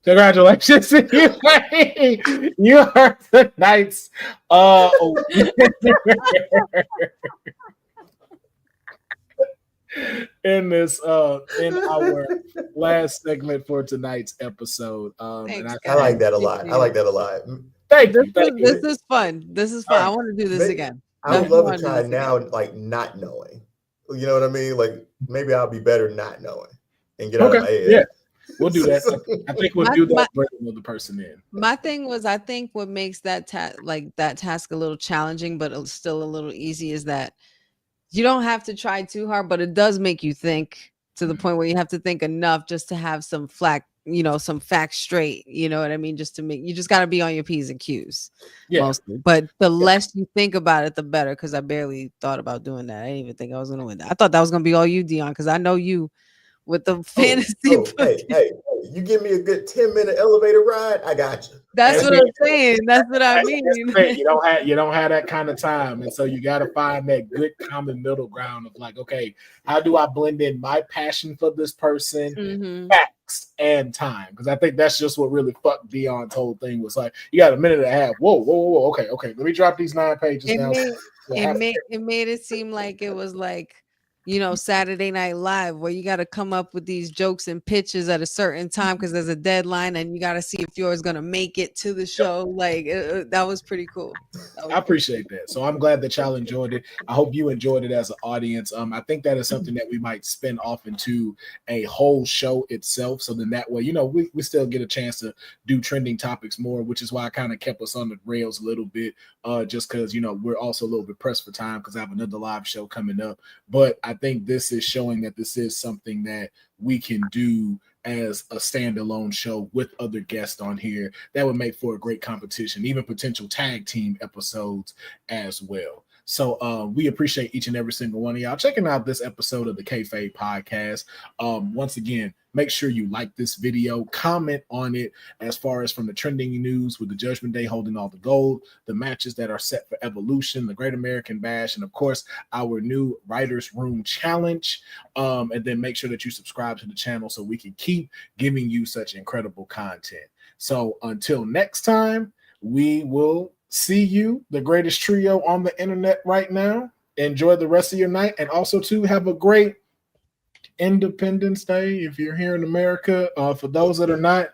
A: congratulations to you. You are tonight's in this in our last segment for tonight's episode. And
B: Thanks,
C: I like
B: guys.
C: that a lot. I like that a lot.
A: thank
B: This
A: you, thank
B: is,
A: you.
B: this is fun. This is fun. I want to do this
C: Maybe-
B: again.
C: I would
B: Definitely
C: love
B: wanna
C: to
B: do
C: try
B: this
C: now,
B: again.
C: like not knowing. You know what I mean? Like maybe I'll be better not knowing and get out of my
A: Okay,
C: head.
A: yeah, we'll do that. I think we'll do that.
B: My-
A: Bring another person in.
B: My thing was, I think what makes that task a little challenging, but still a little easy, is that you don't have to try too hard, but it does make you think to the point where you have to think enough just to have some some facts straight. You know what I mean? Just to make you just got to be on your P's and Q's mostly. But the less you think about it, the better. Because I barely thought about doing that. I didn't even think I was going to win that. I thought that was going to be all you, Deonne, because I know you with the fantasy.
C: Hey, you give me a good 10-minute elevator ride, I got you.
B: That's what I'm saying. That's what I mean.
A: You don't have that kind of time, and so you got to find that good common middle ground of like, okay, how do I blend in my passion for this person, facts, and time? Because I think that's just what really fucked Deonne's whole thing was like. You got a minute and a half. Whoa. Okay. Let me drop these 9 pages now.
B: It made it seem like it was like, Saturday Night Live, where you got to come up with these jokes and pitches at a certain time because there's a deadline and you got to see if yours going to make it to the show. Like that was pretty cool.
A: I appreciate that. So I'm glad that y'all enjoyed it. I hope you enjoyed it as an audience. I think that is something that we might spin off into a whole show itself. So then that way, we still get a chance to do trending topics more, which is why I kind of kept us on the rails a little bit, just because, we're also a little bit pressed for time because I have another live show coming up. But I think this is showing that this is something that we can do as a standalone show with other guests on here that would make for a great competition, even potential tag team episodes as well. So we appreciate each and every single one of y'all checking out this episode of the Kayfabe Podcast. Once again, make sure you like this video, comment on it as far as from the trending news with the Judgment Day holding all the gold, the matches that are set for Evolution, the Great American Bash, and of course, our new Writers Room Challenge. And then make sure that you subscribe to the channel so we can keep giving you such incredible content. So until next time, we will see you, the greatest trio on the internet right now. Enjoy the rest of your night, and also to have a great Independence Day if you're here in America. For those that are not,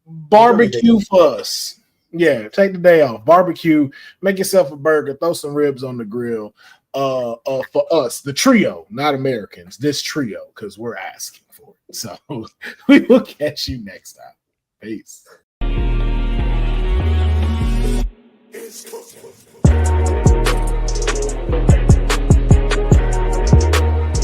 A: barbecue for us. Yeah, take the day off, barbecue, make yourself a burger, throw some ribs on the grill. For us, the trio, not Americans, this trio, because we're asking for it. So we will catch you next time. Peace.